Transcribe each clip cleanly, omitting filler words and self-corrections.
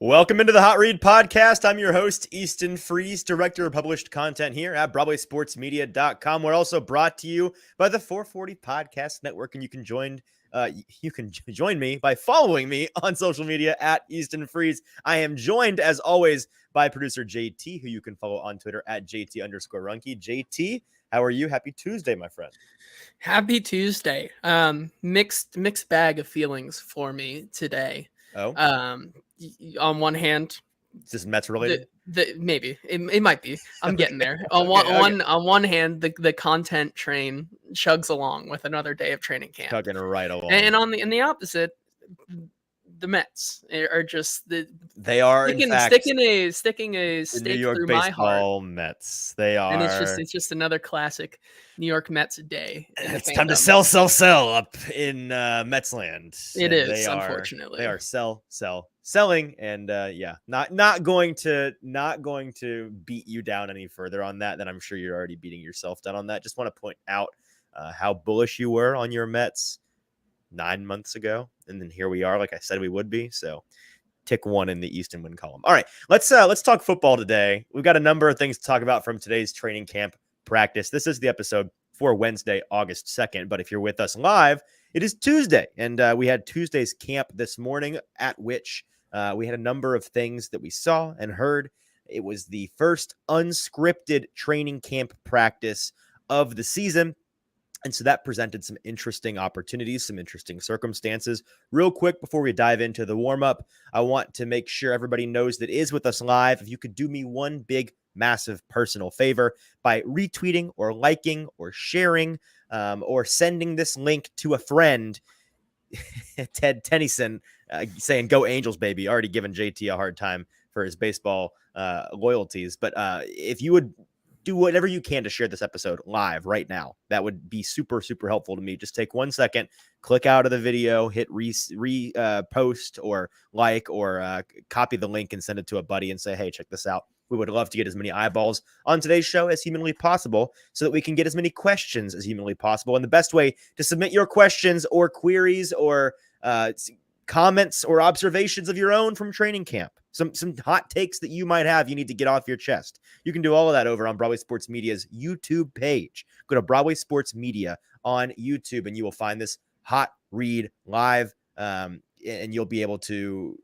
Welcome into the Hot Read Podcast. I'm your host, Easton Freeze, director of published content here at BroadwaySportsMedia.com. We're also brought to you by the 440 Podcast Network, and you can join me by following me on social media at Easton Freeze. I am joined, as always, by producer JT, who you can follow on Twitter at JT_Ruhnke. JT, how are you? Happy Tuesday, my friend. Happy Tuesday. Mixed bag of feelings for me today. Oh, On one hand, is this Mets related? Maybe it might be. I'm getting there. Okay. On one hand, the content train chugs along with another day of training camp, Chugging right along. and in the opposite, the Mets are just they are sticking a stake New York through my heart. baseball Mets. They are, and it's just another classic New York Mets day. It's time to sell up in Metsland. It is, unfortunately. They are selling, and not going to beat you down any further on that. Then I'm sure you're already beating yourself down on that. Just want to point out how bullish you were on your Mets 9 months ago, and then here we are, like I said we would be. So tick one in the Easton win column. All right, let's talk football today. We've got a number of things to talk about from today's training camp practice. This is the episode for Wednesday, August 2nd. But if you're with us live, it is Tuesday, and we had Tuesday's camp this morning, at which we had a number of things that we saw and heard. It was the first unscripted training camp practice of the season. And so that presented some interesting opportunities, some interesting circumstances. Real quick, before we dive into the warm-up, I want to make sure everybody knows that is with us live. If you could do me one big, massive personal favor by retweeting or liking or sharing or sending this link to a friend, Ted Tennyson saying, "Go Angels, baby." Already given JT a hard time for his baseball loyalties. But if you would do whatever you can to share this episode live right now, that would be super, super helpful to me. Just take 1 second, click out of the video, hit post or like, or copy the link and send it to a buddy and say, "Hey, check this out." We would love to get as many eyeballs on today's show as humanly possible so that we can get as many questions as humanly possible. And the best way to submit your questions or queries or comments or observations of your own from training camp, some hot takes that you might have, you need to get off your chest, you can do all of that over on Broadway Sports Media's YouTube page. Go to Broadway Sports Media on YouTube, and you will find this hot read live, and you'll be able to,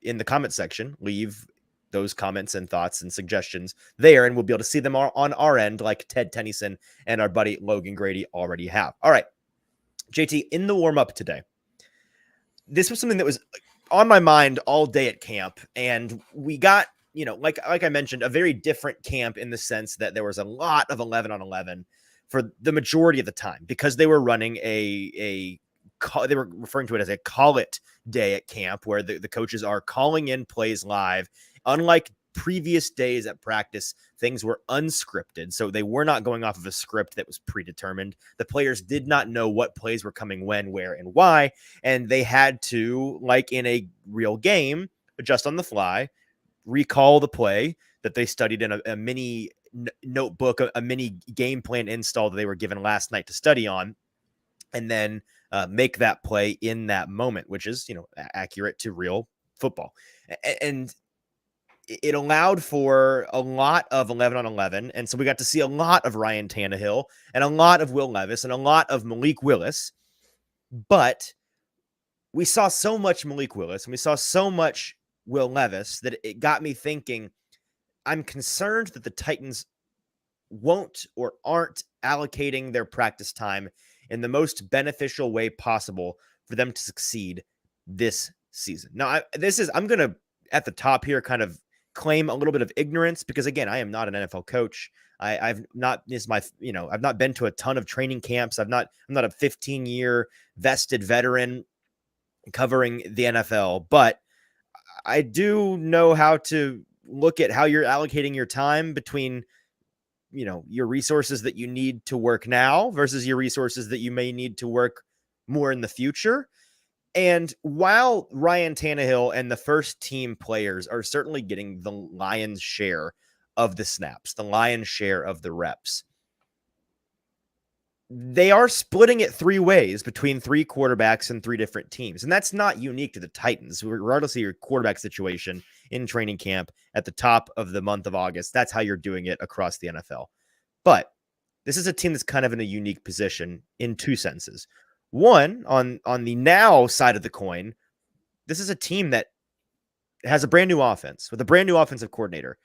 in the comment section, leave those comments and thoughts and suggestions there, and we'll be able to see them on our end, like Ted Tennyson and our buddy Logan Grady already have. All right, JT, in the warm-up today, this was something that was on my mind all day at camp, and we got, like I mentioned, a very different camp in the sense that there was a lot of 11-on-11 for the majority of the time, because they were running they were referring to it as a call it day at camp, where the coaches are calling in plays live. Unlike previous days at practice, things were unscripted, so they were not going off of a script that was predetermined. The players did not know what plays were coming when, where, and why, and they had to, like in a real game, adjust on the fly, recall the play that they studied in a mini notebook, a mini game plan install that they were given last night to study on, and then make that play in that moment, which is, accurate to real football. And it allowed for a lot of 11-on-11. And so we got to see a lot of Ryan Tannehill and a lot of Will Levis and a lot of Malik Willis. But we saw so much Malik Willis and we saw so much Will Levis that it got me thinking, I'm concerned that the Titans won't or aren't allocating their practice time in the most beneficial way possible for them to succeed this season. Now, I'm going to, at the top here, kind of claim a little bit of ignorance, because again, I am not an NFL coach. I've not been to a ton of training camps. I'm not a 15-year vested veteran covering the NFL, but I do know how to look at how you're allocating your time between, your resources that you need to work now versus your resources that you may need to work more in the future. And while Ryan Tannehill and the first team players are certainly getting the lion's share of the snaps, the lion's share of the reps, they are splitting it three ways between three quarterbacks and three different teams. And that's not unique to the Titans. Regardless of your quarterback situation, in training camp at the top of the month of August. That's how you're doing it across the NFL. But this is a team that's kind of in a unique position in two senses. One, on the now side of the coin, this is a team that has a brand new offense with a brand new offensive coordinator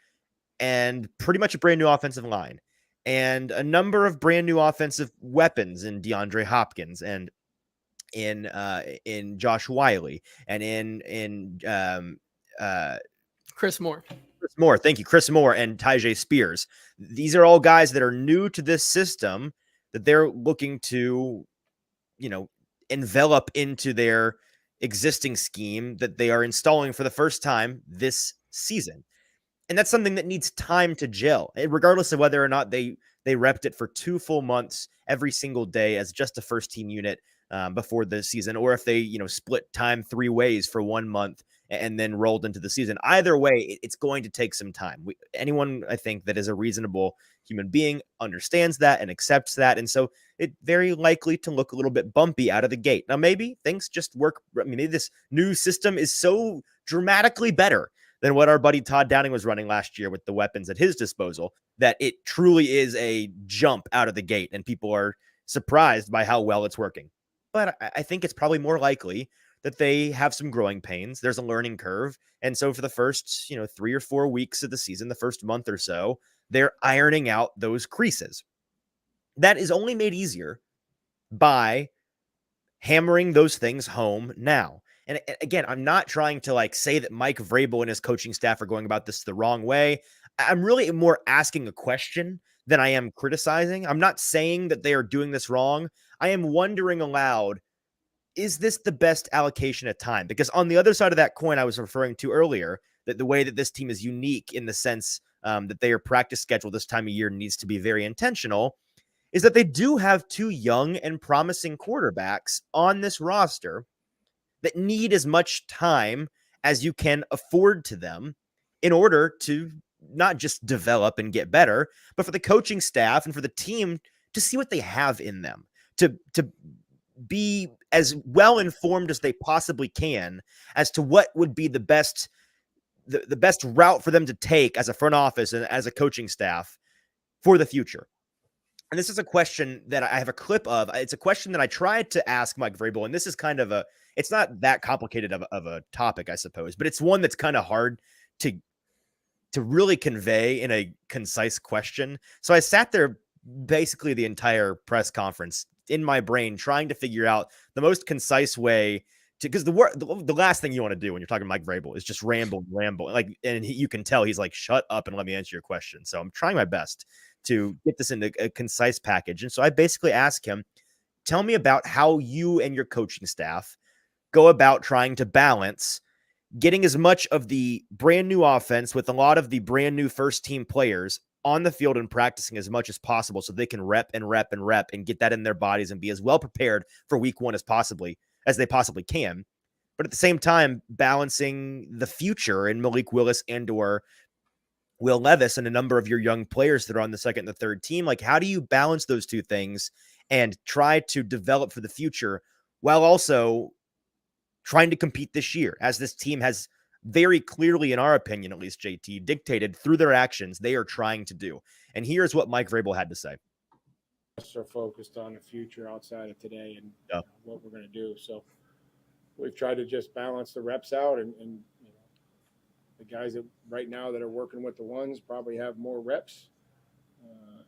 and pretty much a brand new offensive line and a number of brand new offensive weapons in DeAndre Hopkins and in Josh Wiley and Chris Moore. Chris Moore. Thank you, Chris Moore and Tyjae Spears. These are all guys that are new to this system that they're looking to, envelop into their existing scheme that they are installing for the first time this season. And that's something that needs time to gel, regardless of whether or not they repped it for 2 full months every single day as just a first team unit before the season, or if they, split time 3 ways for 1 month and then rolled into the season. Either way, it's going to take some time. Anyone, I think, that is a reasonable human being understands that and accepts that. And so it's very likely to look a little bit bumpy out of the gate. Now, maybe things just work. I mean, maybe this new system is so dramatically better than what our buddy Todd Downing was running last year with the weapons at his disposal, that it truly is a jump out of the gate and people are surprised by how well it's working. But I think it's probably more likely that they have some growing pains. There's a learning curve. And so for the first, 3 or 4 weeks of the season, the first month or so, they're ironing out those creases. That is only made easier by hammering those things home now. And again, I'm not trying to say that Mike Vrabel and his coaching staff are going about this the wrong way. I'm really more asking a question than I am criticizing. I'm not saying that they are doing this wrong. I am wondering aloud, is this the best allocation of time? Because on the other side of that coin I was referring to earlier, that the way that this team is unique in the sense that their practice schedule this time of year needs to be very intentional, is that they do have 2 young and promising quarterbacks on this roster that need as much time as you can afford to them in order to not just develop and get better, but for the coaching staff and for the team to see what they have in them, to be as well informed as they possibly can as to what would be the best route for them to take as a front office and as a coaching staff for the future. And this is a question that I have a clip of. It's a question that I tried to ask Mike Vrabel, and this is kind of it's not that complicated of a topic, I suppose, but it's one that's kind of hard to really convey in a concise question. So I sat there basically the entire press conference in my brain trying to figure out the most concise way to, because the last thing you want to do when you're talking to Mike Vrabel is just ramble, and you can tell he's like, shut up and let me answer your question. So I'm trying my best to get this into a concise package. And so I basically asked him, tell me about how you and your coaching staff go about trying to balance getting as much of the brand new offense with a lot of the brand new first team players on the field and practicing as much as possible so they can rep and get that in their bodies and be as well prepared for week 1 as they possibly can. But at the same time, balancing the future in Malik Willis and or Will Levis and a number of your young players that are on the second and the third team. How do you balance those two things and try to develop for the future while also trying to compete this year, as this team has very clearly, in our opinion, at least, JT, dictated through their actions they are trying to do. And here's what Mike Vrabel had to say. Are focused on the future outside of today and what we're going to do. So we've tried to just balance the reps out and the guys that right now that are working with the ones probably have more reps.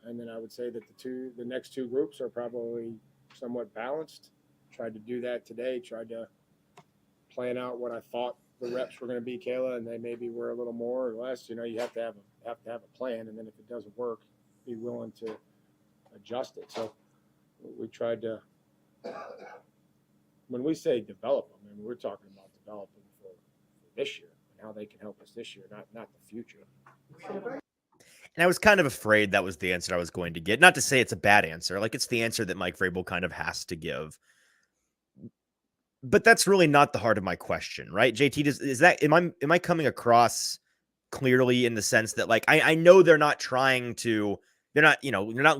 And then I would say that the next 2 groups are probably somewhat balanced. Tried to do that today, tried to plan out what I thought the reps were going to be, Kayla, and they maybe were a little more or less. You have to have a plan, and then if it doesn't work, be willing to adjust it. So we tried to, when we say develop them, I mean, we're talking about developing for this year and how they can help us this year, not the future. And I was kind of afraid that was the answer I was going to get. Not to say it's a bad answer. It's the answer that Mike Vrabel kind of has to give. But that's really not the heart of my question, right? JT, am I coming across clearly in the sense that I know they're not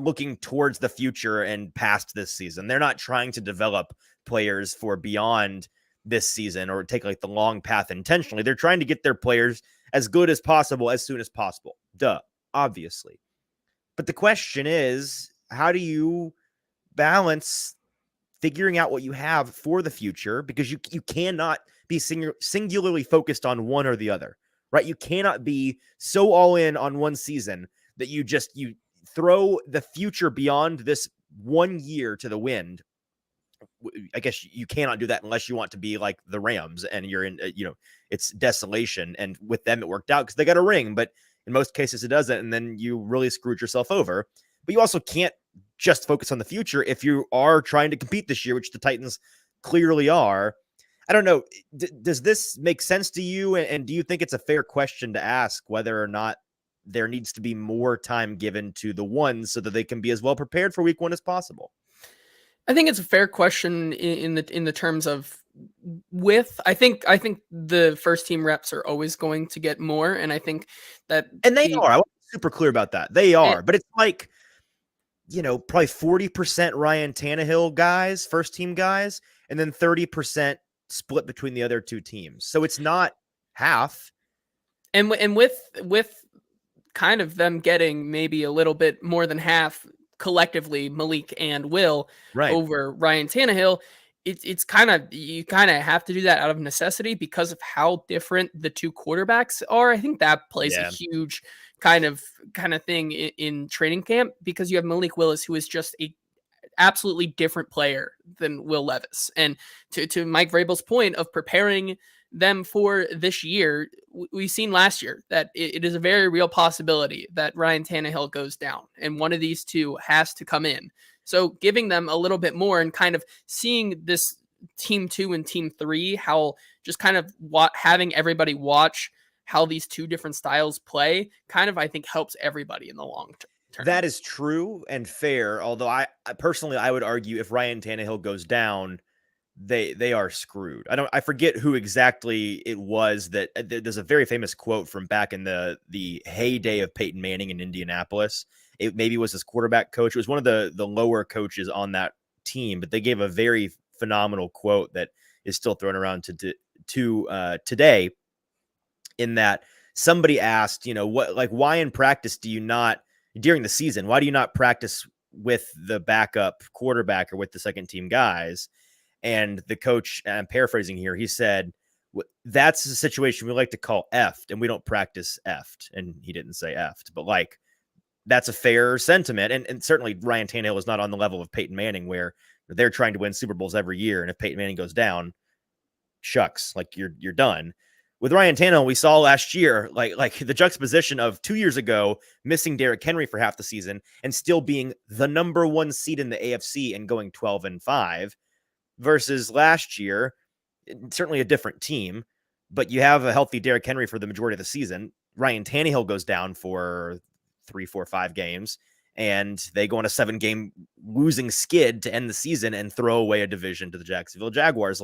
looking towards the future and past this season. They're not trying to develop players for beyond this season or take the long path intentionally. They're trying to get their players as good as possible as soon as possible. Duh, obviously. But the question is, how do you balance figuring out what you have for the future? Because you cannot be singularly focused on one or the other, right? You cannot be so all in on one season that you throw the future beyond this 1 year to the wind. I guess you cannot do that unless you want to be like the Rams and you're in, it's desolation. And with them, it worked out because they got a ring, but in most cases it doesn't. And then you really screwed yourself over. But you also can't just focus on the future if you are trying to compete this year, which the Titans clearly are. I don't know. Does this make sense to you? And do you think it's a fair question to ask whether or not there needs to be more time given to the ones so that they can be as well prepared for week 1 as possible? I think it's a fair question in the terms of width. I think the first team reps are always going to get more, and I think that they are. I want to be super clear about that. They are, but it's like, probably 40% Ryan Tannehill guys, first team guys, and then 30% split between the other two teams. So it's not half. And with kind of them getting maybe a little bit more than half collectively, Malik and Will over Ryan Tannehill, it's kind of, you kind of have to do that out of necessity because of how different the two quarterbacks are. I think that plays a huge kind of thing in training camp, because you have Malik Willis, who is just a absolutely different player than Will Levis. And to Mike Vrabel's point of preparing them for this year, we've seen last year that it is a very real possibility that Ryan Tannehill goes down and one of these two has to come in. So giving them a little bit more and kind of seeing this team 2 and team 3, how just kind of having everybody watch how these two different styles play kind of, I think, helps everybody in the long term. That is true and fair. Although I personally, I would argue if Ryan Tannehill goes down, they are screwed. I forget who exactly it was that there's a very famous quote from back in the heyday of Peyton Manning in Indianapolis. It maybe was his quarterback coach. It was one of the lower coaches on that team, but they gave a very phenomenal quote that is still thrown around to today, in that somebody asked, why in practice do you not, during the season, why do you not practice with the backup quarterback or with the second team guys? And the coach, I'm paraphrasing here, he said, that's a situation we like to call effed, and we don't practice effed. And he didn't say effed, but that's a fair sentiment. And certainly Ryan Tannehill is not on the level of Peyton Manning, where they're trying to win Super Bowls every year. And if Peyton Manning goes down, shucks, you're done. With Ryan Tannehill, we saw last year, like the juxtaposition of 2 years ago, missing Derrick Henry for half the season and still being the number 1 seed in the AFC and going 12-5, versus last year, certainly a different team, but you have a healthy Derrick Henry for the majority of the season. Ryan Tannehill goes down for 3, 4, 5 games, and they go on a 7-game losing skid to end the season and throw away a division to the Jacksonville Jaguars.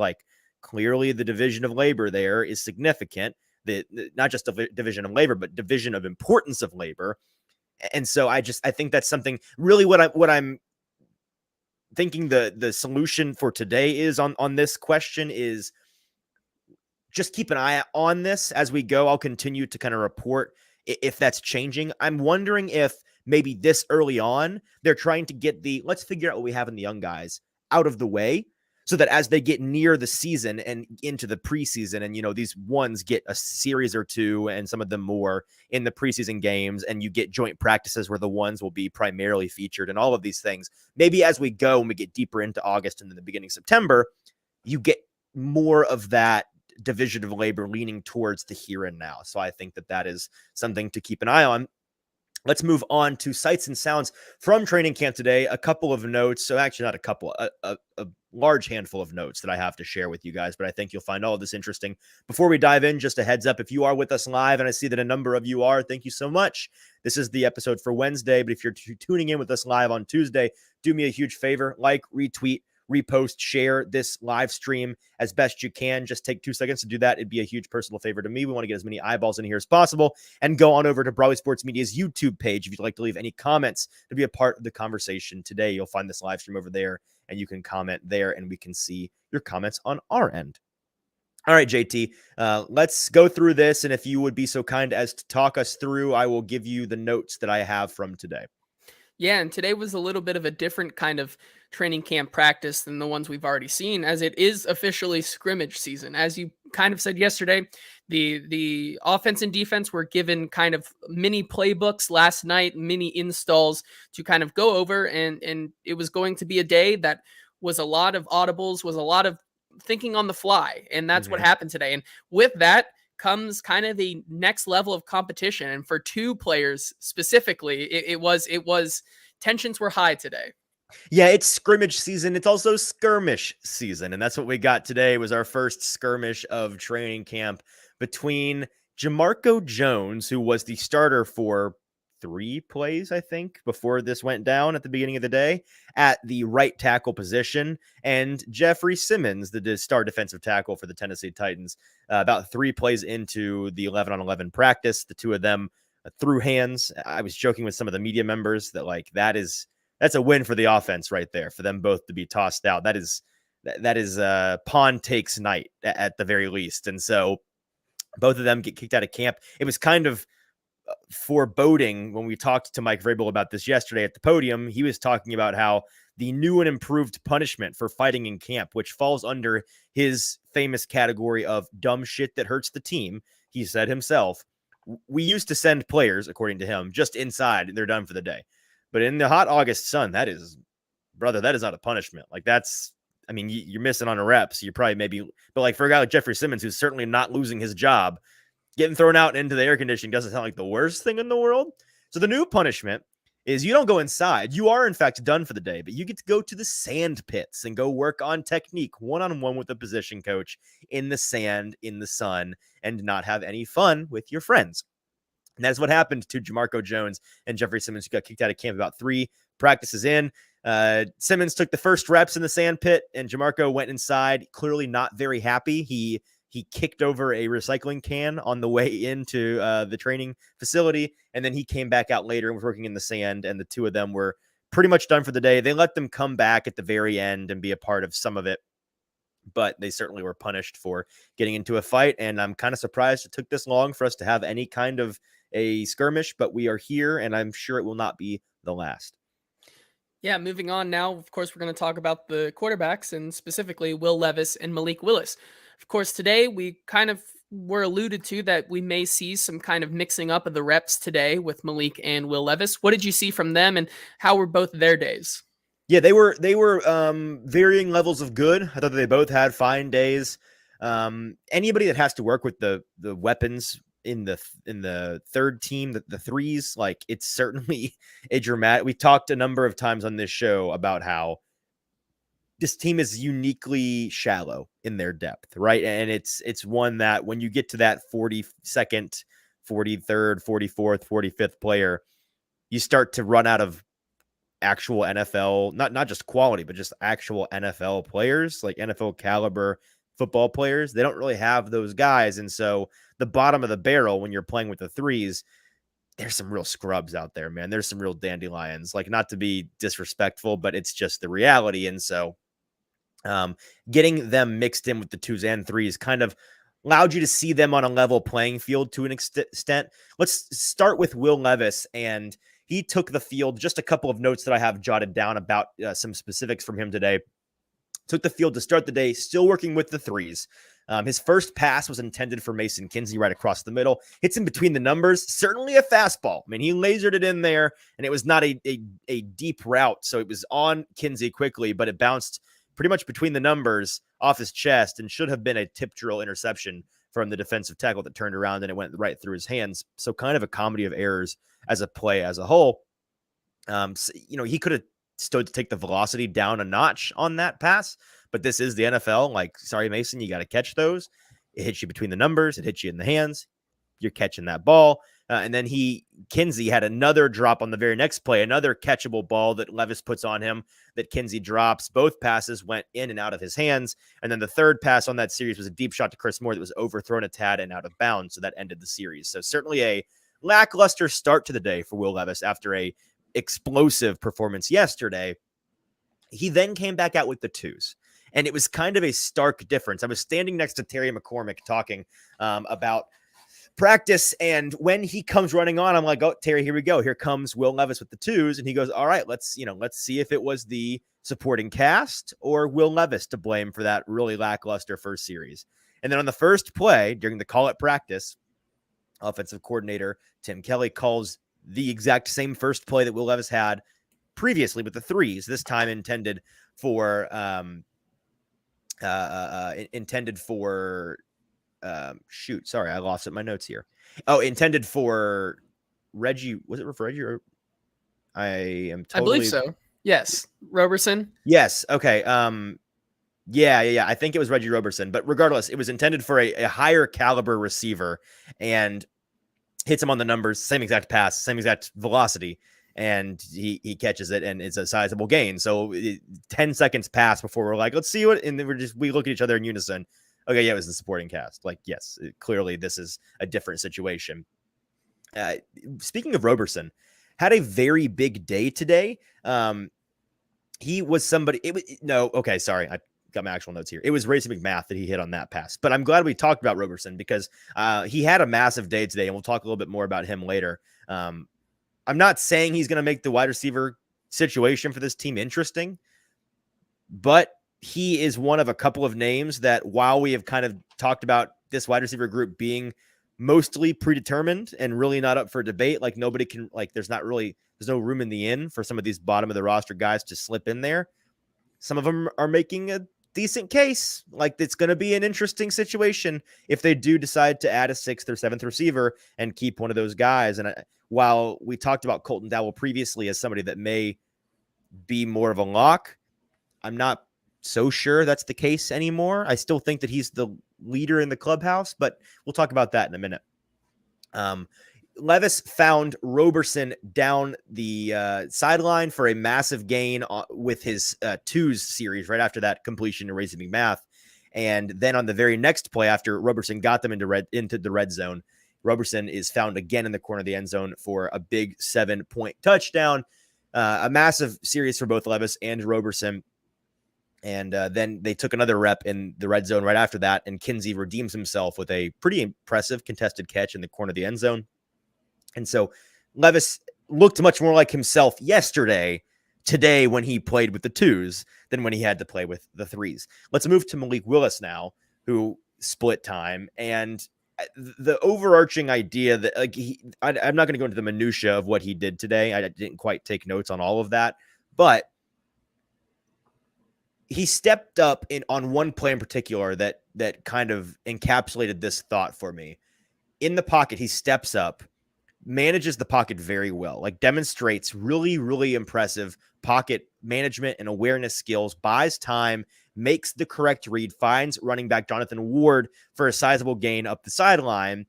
Clearly the division of labor there is significant. Not just a division of labor, but division of importance of labor. And so I think that's something really what I'm thinking the solution for today is on this question is just keep an eye on this as we go. I'll continue to kind of report if that's changing. I'm wondering if maybe this early on, they're trying to get let's figure out what we have in the young guys out of the way, so that as they get near the season and into the preseason, and, these ones get a series or two and some of them more in the preseason games, and you get joint practices where the ones will be primarily featured and all of these things. Maybe as we go and we get deeper into August and then the beginning of September, you get more of that division of labor leaning towards the here and now. So I think that is something to keep an eye on. Let's move on to sights and sounds from training camp today. A couple of notes. So actually not a couple, a large handful of notes that I have to share with you guys, but I think you'll find all of this interesting. Before we dive in, just a heads up, if you are with us live, and I see that a number of you are, thank you so much. This is the episode for Wednesday, but if you're tuning in with us live on Tuesday, do me a huge favor, retweet, repost, share this live stream as best you can. Just take 2 seconds to do that. It'd be a huge personal favor to me. We want to get as many eyeballs in here as possible, and go on over to Broadway Sports Media's YouTube page if you'd like to leave any comments to be a part of the conversation today. You'll find this live stream over there, and you can comment there, and we can see your comments on our end. All right, JT, let's go through this. And if you would be so kind as to talk us through, I will give you the notes that I have from today. Yeah, and today was a little bit of a different kind of training camp practice than the ones we've already seen, as it is officially scrimmage season. As you kind of said yesterday, the offense and defense were given kind of mini playbooks last night, mini installs to kind of go over, and it was going to be a day that was a lot of audibles, was a lot of thinking on the fly, and that's what happened today. And with that comes kind of the next level of competition. And for two players specifically, it was tensions were high today. Yeah, it's scrimmage season. It's also skirmish season. And that's what we got today was our first skirmish of training camp between Jamarco Jones, who was the starter for 3 plays, I think, before this went down at the beginning of the day at the right tackle position, and Jeffrey Simmons, the star defensive tackle for the Tennessee Titans, about 3 plays into the 11-on-11 practice. The two of them threw hands. I was joking with some of the media members that that's a win for the offense right there, for them both to be tossed out. That is pawn takes night at the very least. And so both of them get kicked out of camp. It was kind of foreboding when we talked to Mike Vrabel about this yesterday at the podium. He was talking about how the new and improved punishment for fighting in camp, which falls under his famous category of dumb shit that hurts the team, he said himself, we used to send players, according to him, just inside and they're done for the day. But in the hot August sun, that is not a punishment. Like you're missing on a rep. So you're probably but like for a guy like Jeffrey Simmons, who's certainly not losing his job, getting thrown out into the air conditioning doesn't sound like the worst thing in the world. So the new punishment is you don't go inside. You are, in fact, done for the day, but you get to go to the sand pits and go work on technique one-on-one with the position coach in the sand, in the sun, and not have any fun with your friends. And that's what happened to Jamarco Jones and Jeffrey Simmons, who got kicked out of camp about 3 practices in. Simmons took the first reps in the sand pit, and Jamarco went inside, clearly not very happy. He kicked over a recycling can on the way into the training facility, and then he came back out later and was working in the sand, and the two of them were pretty much done for the day. They let them come back at the very end and be a part of some of it, but they certainly were punished for getting into a fight, and I'm kind of surprised it took this long for us to have any kind of a skirmish, but we are here, and I'm sure it will not be the last. Yeah, moving on now, of course, we're going to talk about the quarterbacks, and specifically Will Levis and Malik Willis. Of course, today we kind of were alluded to that we may see some kind of mixing up of the reps today with Malik and Will Levis. What did you see from them, and how were both their days? Yeah, they were varying levels of good. I thought they both had fine days. Anybody that has to work with the weapons in the third team, the threes, like it's certainly a dramatic. We talked a number of times on this show about how this team is uniquely shallow in their depth, right? And it's one that when you get to that 42nd, 43rd, 44th, 45th player, you start to run out of actual NFL, not just quality, but just actual NFL players, like NFL caliber football players. They don't really have those guys. And so the bottom of the barrel, when you're playing with the threes, there's some real scrubs out there, man. There's some real dandelions, like not to be disrespectful, but it's just the reality. And so getting them mixed in with the 2s and 3s kind of allowed you to see them on a level playing field to an extent. Let's start with Will Levis, and he took the field. Just a couple of notes that I have jotted down about some specifics from him today. Took the field to start the day, still working with the 3s. His first pass was intended for Mason Kinsey right across the middle. Hits in between the numbers. Certainly a fastball. I mean, he lasered it in there, and it was not a deep route, so it was on Kinsey quickly, but it bounced pretty much between the numbers off his chest and should have been a tip drill interception from the defensive tackle that turned around and it went right through his hands. So kind of a comedy of errors as a play as a whole. So, he could have stood to take the velocity down a notch on that pass, but this is the NFL. Like, sorry, Mason, you got to catch those. It hits you between the numbers. It hits you in the hands. You're catching that ball. And then Kinsey had another drop on the very next play, another catchable ball that Levis puts on him that Kinsey drops. Both passes went in and out of his hands. And then the third pass on that series was a deep shot to Chris Moore that was overthrown a tad and out of bounds. So that ended the series. So certainly a lackluster start to the day for Will Levis after a explosive performance yesterday. He then came back out with the 2s. And it was kind of a stark difference. I was standing next to Terry McCormick talking about practice. And when he comes running on, I'm like, oh, Terry, here we go. Here comes Will Levis with the twos. And he goes, all right, let's see if it was the supporting cast or Will Levis to blame for that really lackluster first series. And then on the first play during the call at practice, offensive coordinator Tim Kelly calls the exact same first play that Will Levis had previously with the threes, this time intended for sorry, I lost it in my notes here. Oh, intended for Reggie. Was it for Reggie? Or I believe so. Yes. Roberson. Yes. Okay. Yeah. I think it was Reggie Roberson, but regardless, it was intended for a higher caliber receiver and hits him on the numbers, same exact pass, same exact velocity. And he catches it, and it's a sizable gain. So 10 seconds pass before we're like, let's see what, and then we look at each other in unison. Okay, yeah, it was the supporting cast. Like, yes, clearly this is a different situation. Speaking of Roberson, had a very big day today. He was somebody. Sorry, I got my actual notes here. It was Racing McMath that he hit on that pass. But I'm glad we talked about Roberson because he had a massive day today, and we'll talk a little bit more about him later. I'm not saying he's going to make the wide receiver situation for this team interesting, but he is one of a couple of names that, while we have kind of talked about this wide receiver group being mostly predetermined and really not up for debate, like nobody can, like there's no room in the inn for some of these bottom of the roster guys to slip in there. Some of them are making a decent case. Like, it's going to be an interesting situation if they do decide to add a 6th or 7th receiver and keep one of those guys. And while we talked about Colton Dowell previously as somebody that may be more of a lock, I'm not so sure that's the case anymore. I still think that he's the leader in the clubhouse, but we'll talk about that in a minute. Levis found Roberson down the sideline for a massive gain with his twos series right after that completion to Racing McMath. And then on the very next play, after Roberson got them into the red zone, Roberson is found again in the corner of the end zone for a big 7-point touchdown. A massive series for both Levis and Roberson. And then they took another rep in the red zone right after that, and Kinsey redeems himself with a pretty impressive contested catch in the corner of the end zone. And so Levis looked much more like himself today when he played with the twos than when he had to play with the threes. Let's move to Malik Willis now, who split time. And the overarching idea that, like, I'm not going to go into the minutia of what he did today. I didn't quite take notes on all of that, but he stepped up on one play in particular that kind of encapsulated this thought for me. In the pocket, he steps up, manages the pocket very well, like demonstrates really, really impressive pocket management and awareness skills, buys time, makes the correct read, finds running back Jonathan Ward for a sizable gain up the sideline.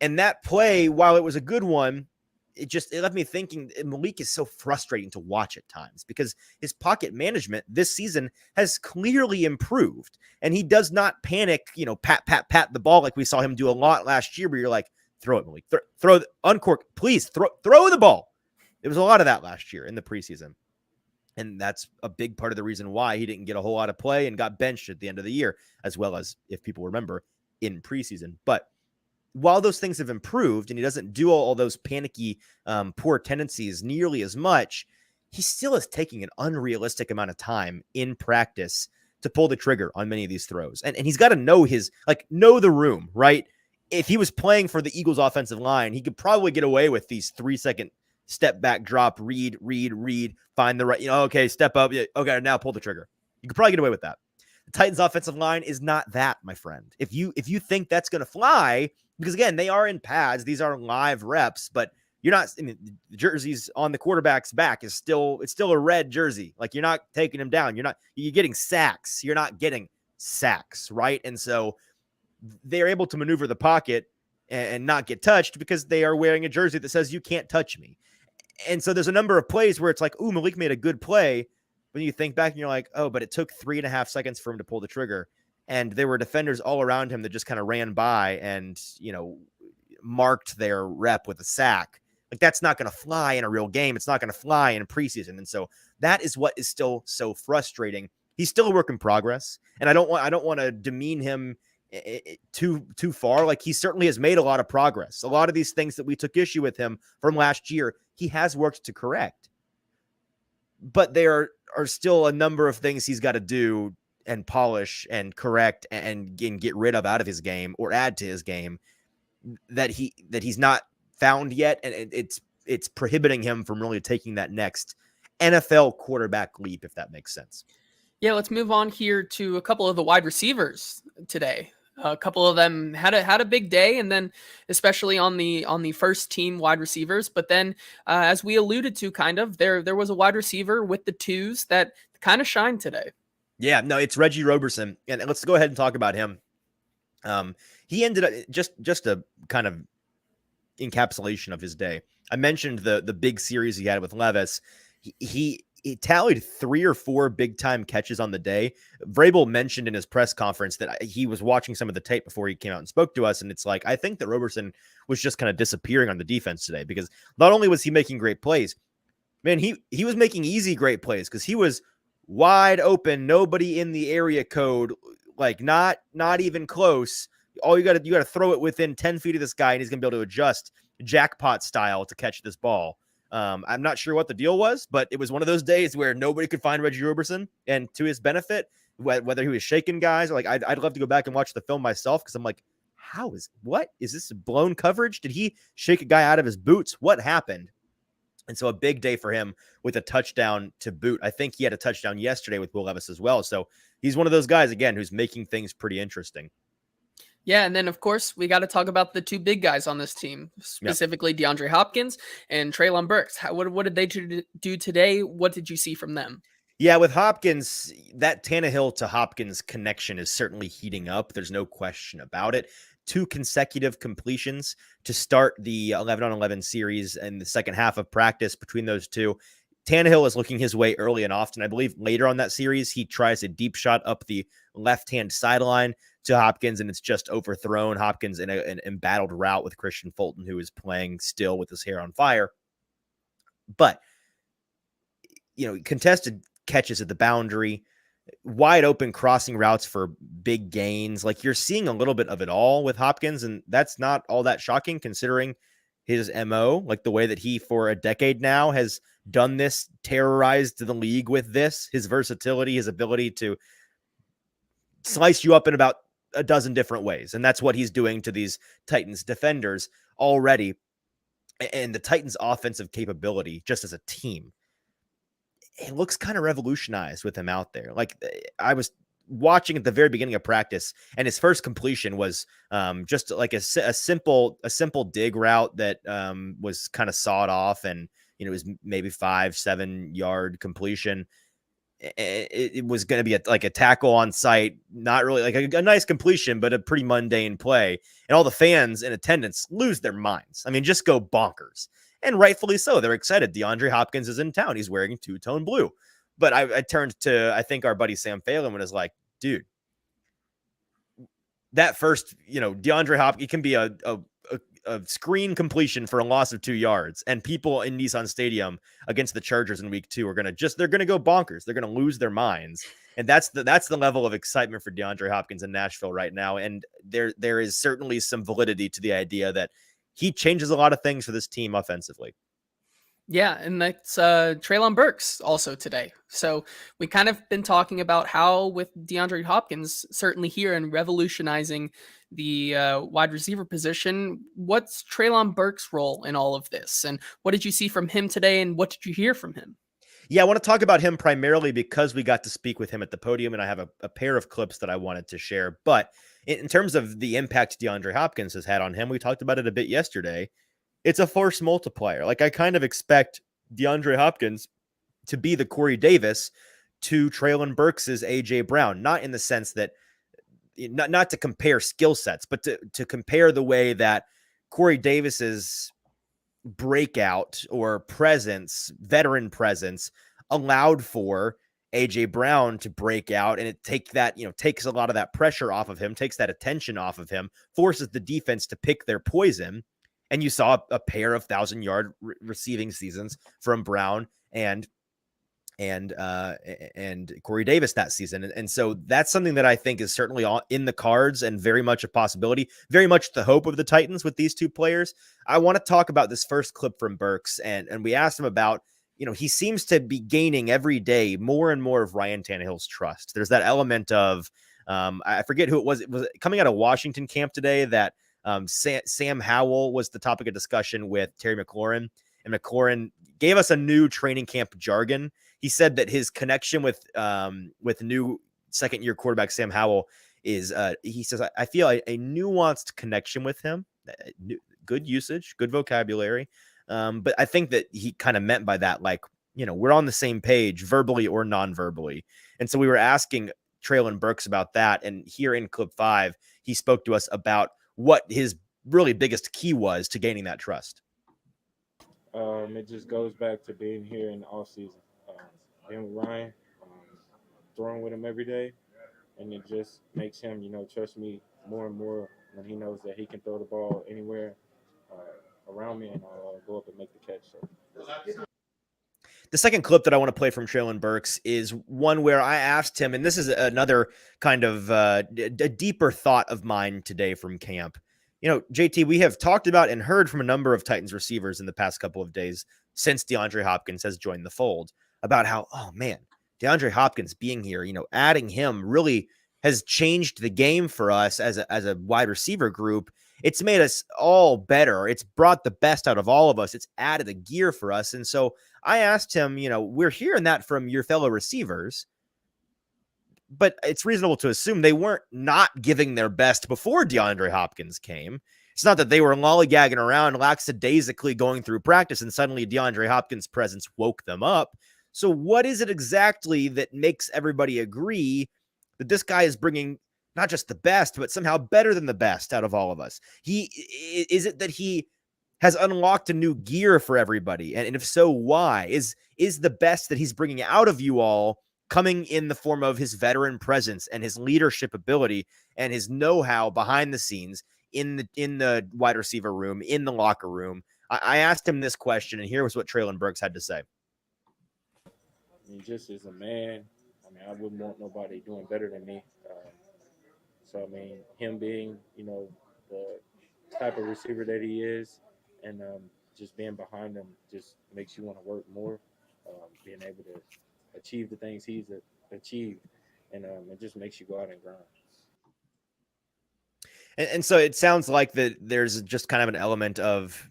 And that play, while it was a good one, it left me thinking Malik is so frustrating to watch at times because his pocket management this season has clearly improved, and he does not panic, pat the ball like we saw him do a lot last year, where you're like, throw it, Malik, throw uncork, please throw the ball. There was a lot of that last year in the preseason. And that's a big part of the reason why he didn't get a whole lot of play and got benched at the end of the year, as well as, if people remember, in preseason. But while those things have improved and he doesn't do all those panicky, poor tendencies nearly as much, he still is taking an unrealistic amount of time in practice to pull the trigger on many of these throws. And he's got to know know the room, right? If he was playing for the Eagles offensive line, he could probably get away with these 3-second step back, drop, read, find the right, okay, step up. Okay, now pull the trigger. You could probably get away with that. The Titans offensive line is not that, my friend. If you think that's going to fly, because again, they are in pads, these are live reps, but you're not, the jerseys on the quarterback's back it's still a red jersey. Like, you're not taking him down. You're getting sacks. You're not getting sacks, right? And so they're able to maneuver the pocket and not get touched because they are wearing a jersey that says you can't touch me. And so there's a number of plays where it's like, ooh, Malik made a good play. When you think back and you're like, oh, but it took 3.5 seconds for him to pull the trigger. And there were defenders all around him that just kind of ran by and, marked their rep with a sack. Like, that's not going to fly in a real game. It's not going to fly in a preseason. And so that is what is still so frustrating He's still a work in progress, and I don't want to demean him too far. Like, he certainly has made a lot of progress. A lot of these things that we took issue with him from last year, he has worked to correct. But there are still a number of things he's got to do and polish and correct and get rid of out of his game or add to his game that he's not found yet, and it's prohibiting him from really taking that next NFL quarterback leap, if that makes sense. Yeah, let's move on here to a couple of the wide receivers today. A couple of them had a big day, and then especially on the first team wide receivers. But then, as we alluded to, kind of there was a wide receiver with the twos that kind of shined today. Yeah, no, it's Reggie Roberson, and let's go ahead and talk about him. He ended up just a kind of encapsulation of his day. I mentioned the big series he had with Levis. He tallied 3 or 4 big time catches on the day. Vrabel mentioned in his press conference that he was watching some of the tape before he came out and spoke to us. And it's like, I think that Roberson was just kind of disappearing on the defense today, because not only was he making great plays, man, he was making easy great plays, because he was wide open, nobody in the area code, like not even close. All you got to throw it within 10 feet of this guy, and he's going to be able to adjust jackpot style to catch this ball. I'm not sure what the deal was, but it was one of those days where nobody could find Reggie Roberson, and to his benefit, whether he was shaking guys or like, I'd love to go back and watch the film myself, because I'm like, what is this blown coverage? Did he shake a guy out of his boots? What happened? And so a big day for him with a touchdown to boot. I think he had a touchdown yesterday with Will Levis as well. So he's one of those guys, again, who's making things pretty interesting. Yeah, and then, of course, we got to talk about the two big guys on this team, specifically DeAndre Hopkins and Treylon Burks. What did they do today? What did you see from them? Yeah, with Hopkins, that Tannehill to Hopkins connection is certainly heating up. There's no question about it. 2 consecutive completions to start the 11-on-11 series and the second half of practice between those two. Tannehill is looking his way early and often. I believe later on that series, he tries a deep shot up the left-hand sideline to Hopkins, and it's just overthrown. Hopkins in an embattled route with Christian Fulton, who is playing still with his hair on fire. But, contested catches at the boundary, wide open crossing routes for big gains. Like, you're seeing a little bit of it all with Hopkins, and that's not all that shocking considering his MO, like the way that he for a decade now has done this, terrorized the league with this, his versatility, his ability to slice you up in about a dozen different ways. And that's what he's doing to these Titans defenders already. And the Titans offensive capability just as a team, it looks kind of revolutionized with him out there. Like, I was watching at the very beginning of practice, and his first completion was just like a simple dig route that was kind of sawed off, and it was maybe 5-7 yard completion. It was going to be like a tackle on site, not really like a nice completion, but a pretty mundane play. And all the fans in attendance lose their minds. I mean, just go bonkers. And rightfully so. They're excited. DeAndre Hopkins is in town. He's wearing two-tone blue. But I turned to, I think, our buddy Sam Phelan and was like, dude, that first, DeAndre Hopkins, it can be a screen completion for a loss of 2 yards, and people in Nissan Stadium against the Chargers in week 2 are they're going to go bonkers. They're going to lose their minds. And that's the level of excitement for DeAndre Hopkins in Nashville right now. And there is certainly some validity to the idea that he changes a lot of things for this team offensively. Yeah, and that's Treylon Burks also today. So we kind of been talking about how with DeAndre Hopkins certainly here and revolutionizing the wide receiver position, what's Treylon Burks' role in all of this? And what did you see from him today, and what did you hear from him? Yeah, I want to talk about him primarily because we got to speak with him at the podium, and I have a pair of clips that I wanted to share. But in terms of the impact DeAndre Hopkins has had on him, we talked about it a bit yesterday. It's a force multiplier. Like, I kind of expect DeAndre Hopkins to be the Corey Davis to Treylon Burks' A.J. Brown, not in the sense that, not to compare skill sets, but to compare the way that Corey Davis's breakout or presence, veteran presence, allowed for A.J. Brown to break out, and it takes a lot of that pressure off of him, takes that attention off of him, forces the defense to pick their poison. And you saw a pair of 1,000-yard receiving seasons from Brown and and Corey Davis that season. And so that's something that I think is certainly in the cards and very much a possibility, very much the hope of the Titans with these two players. I want to talk about this first clip from Burks, and we asked him about, he seems to be gaining every day more and more of Ryan Tannehill's trust. There's that element of, I forget who it was. It was coming out of Washington camp today that Sam Howell was the topic of discussion with Terry McLaurin, and McLaurin gave us a new training camp jargon. He said that his connection with new second-year quarterback Sam Howell is, he says, I feel a nuanced connection with him. Good usage, good vocabulary. But I think that he kind of meant by that, like, we're on the same page verbally or non-verbally. And so we were asking Treylon Burks about that. And here in clip 5, he spoke to us about what his really biggest key was to gaining that trust. It just goes back to being here in the off season. Being with Ryan, throwing with him every day, and it just makes him, trust me more and more when he knows that he can throw the ball anywhere around me, and I'll go up and make the catch. So. The second clip that I want to play from Treylon Burks is one where I asked him, and this is another kind of a deeper thought of mine today from camp. JT, we have talked about and heard from a number of Titans receivers in the past couple of days since DeAndre Hopkins has joined the fold about how, oh man, DeAndre Hopkins being here, adding him really has changed the game for us as a wide receiver group. It's made us all better. It's brought the best out of all of us. It's added a gear for us. And so I asked him, we're hearing that from your fellow receivers, but it's reasonable to assume they weren't not giving their best before DeAndre Hopkins came. It's not that they were lollygagging around lackadaisically going through practice and suddenly DeAndre Hopkins' presence woke them up. So what is it exactly that makes everybody agree that this guy is bringing not just the best, but somehow better than the best out of all of us? Is it that he has unlocked a new gear for everybody? And if so, why? Is the best that he's bringing out of you all coming in the form of his veteran presence and his leadership ability and his know-how behind the scenes in the wide receiver room, in the locker room? I asked him this question, and here was what Treylon Burks had to say. Just as a man, I wouldn't want nobody doing better than me. So, him being, the type of receiver that he is, and just being behind him just makes you want to work more, being able to achieve the things he's achieved, and it just makes you go out and grind. And so it sounds like that there's just kind of an element of,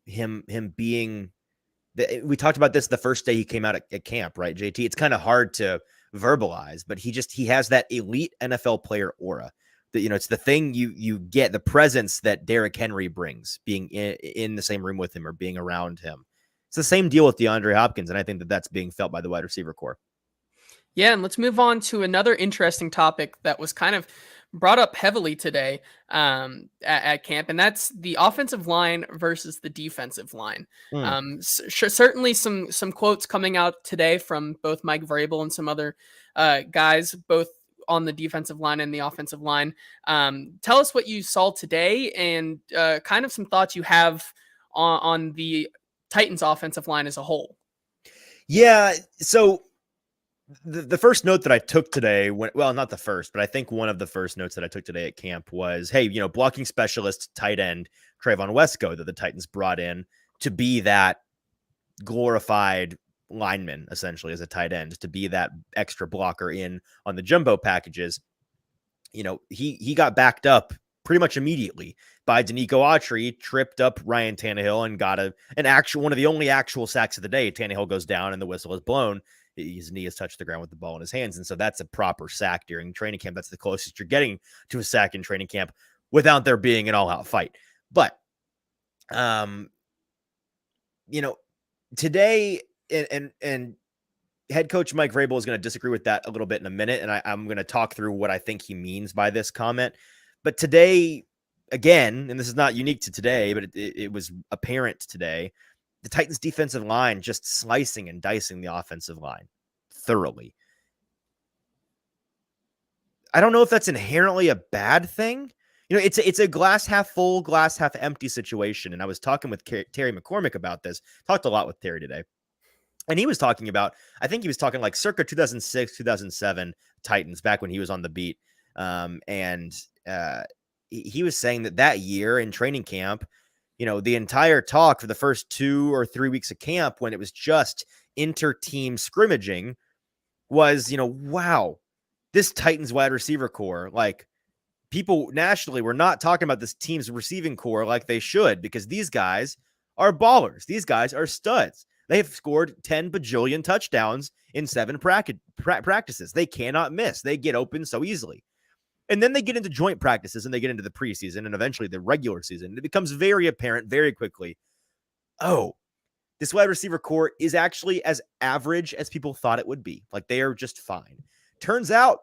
him being – we talked about this the first day he came out at camp, right, JT? It's kind of hard to verbalize, but he has that elite NFL player aura. That, it's the thing you get, the presence that Derrick Henry brings, being in the same room with him or being around him. It's the same deal with DeAndre Hopkins, and I think that that's being felt by the wide receiver core. Yeah, and let's move on to another interesting topic that was kind of brought up heavily today at camp, and that's the offensive line versus the defensive line. Certainly some quotes coming out today from both Mike Vrabel and some other guys, both on the defensive line and the offensive line. Tell us what you saw today and kind of some thoughts you have on the Titans offensive line as a whole. Yeah, so the first note that I took today, not the first, but I think one of the first notes that I took today at camp was, hey, blocking specialist tight end Trayvon Wesco that the Titans brought in to be that glorified lineman, essentially, as a tight end, to be that extra blocker in on the jumbo packages. He got backed up pretty much immediately by Danico Autry, tripped up Ryan Tannehill and got one of the only actual sacks of the day. Tannehill goes down and the whistle is blown. His knee has touched the ground with the ball in his hands. And so that's a proper sack during training camp. That's the closest you're getting to a sack in training camp without there being an all-out fight. But, today, and head coach Mike Vrabel is going to disagree with that a little bit in a minute. And I'm going to talk through what I think he means by this comment. But today, again, and this is not unique to today, but it was apparent today, the Titans defensive line just slicing and dicing the offensive line thoroughly. I don't know if that's inherently a bad thing. It's a glass half full, glass half empty situation. And I was talking with Terry McCormick about this. Talked a lot with Terry today. And he was talking about, I think he was talking like circa 2006, 2007 Titans back when he was on the beat. He was saying that year in training camp, the entire talk for the first 2 or 3 weeks of camp, when it was just inter-team scrimmaging, was, wow, this Titans wide receiver core, like, people nationally were not talking about this team's receiving core like they should, because these guys are ballers. These guys are studs. They have scored 10 bajillion touchdowns in 7 practices. They cannot miss. They get open so easily. And then they get into joint practices and they get into the preseason and eventually the regular season. It becomes very apparent very quickly, oh, this wide receiver core is actually as average as people thought it would be. Like, they are just fine. Turns out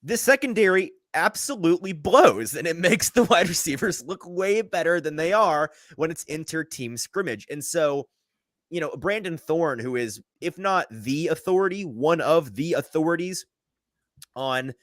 this secondary absolutely blows, and it makes the wide receivers look way better than they are when it's inter-team scrimmage. And so, Brandon Thorne, who is, if not the authority, one of the authorities on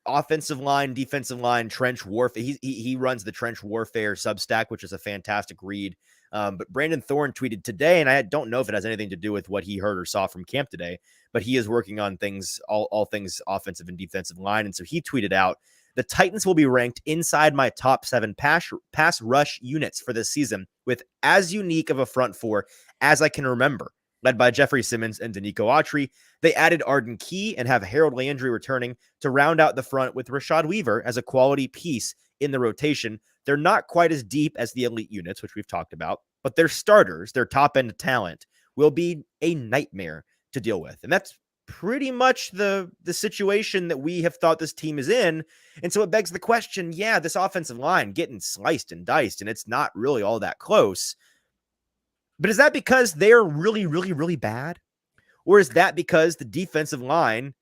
offensive line, defensive line, trench warfare. He runs the Trench Warfare Substack, which is a fantastic read. But Brandon Thorne tweeted today, and I don't know if it has anything to do with what he heard or saw from camp today, but he is working on things, all things offensive and defensive line. And so he tweeted out, the Titans will be ranked inside my top 7 pass rush units for this season, with as unique of a front four as I can remember, led by Jeffrey Simmons and Danico Autry. They added Arden Key and have Harold Landry returning to round out the front, with Rashad Weaver as a quality piece in the rotation. They're not quite as deep as the elite units, which we've talked about, but their starters, their top-end talent, will be a nightmare to deal with. And that's pretty much the situation that we have thought this team is in. And so it begs the question, yeah, this offensive line getting sliced and diced, and it's not really all that close. But is that because they're really, really, really bad? Or is that because the defensive line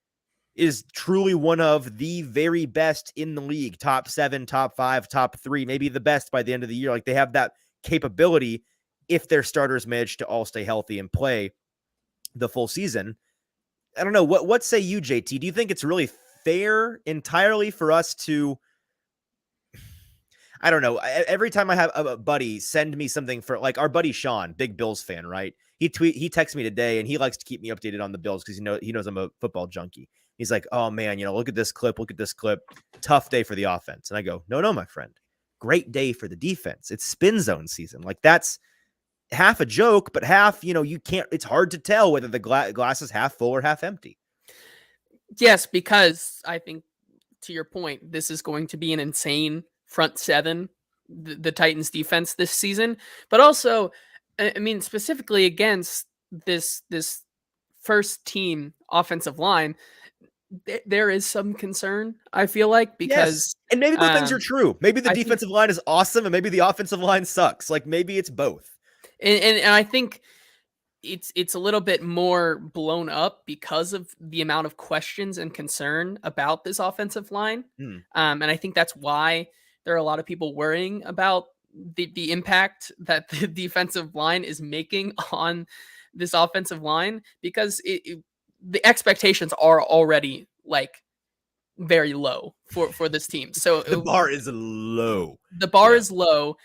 is truly one of the very best in the league, top 7, top 5, top 3, maybe the best by the end of the year? Like, they have that capability if their starters manage to all stay healthy and play the full season. I don't know. What say you, JT? Do you think it's really fair entirely for us to, I don't know, every time I have a buddy send me something, for like our buddy Sean, big Bills fan, right? He texted me today, and he likes to keep me updated on the Bills because he knows I'm a football junkie. He's like, oh man, look at this clip. Tough day for the offense. And I go, no, my friend. Great day for the defense. It's spin zone season. Like, that's half a joke, but half, you can't, it's hard to tell whether the glass is half full or half empty. Yes, because I think, to your point, this is going to be an insane front 7, the Titans defense this season, but also, I mean, specifically against this first team offensive line, there is some concern, I feel like, because yes. And maybe both things are true. Maybe the defensive line is awesome, and maybe the offensive line sucks. Like, maybe it's both. And I think it's a little bit more blown up because of the amount of questions and concern about this offensive line. And I think that's why there are a lot of people worrying about the impact that the defensive line is making on this offensive line, because the expectations are already like very low for this team. So the bar is low. The bar is low,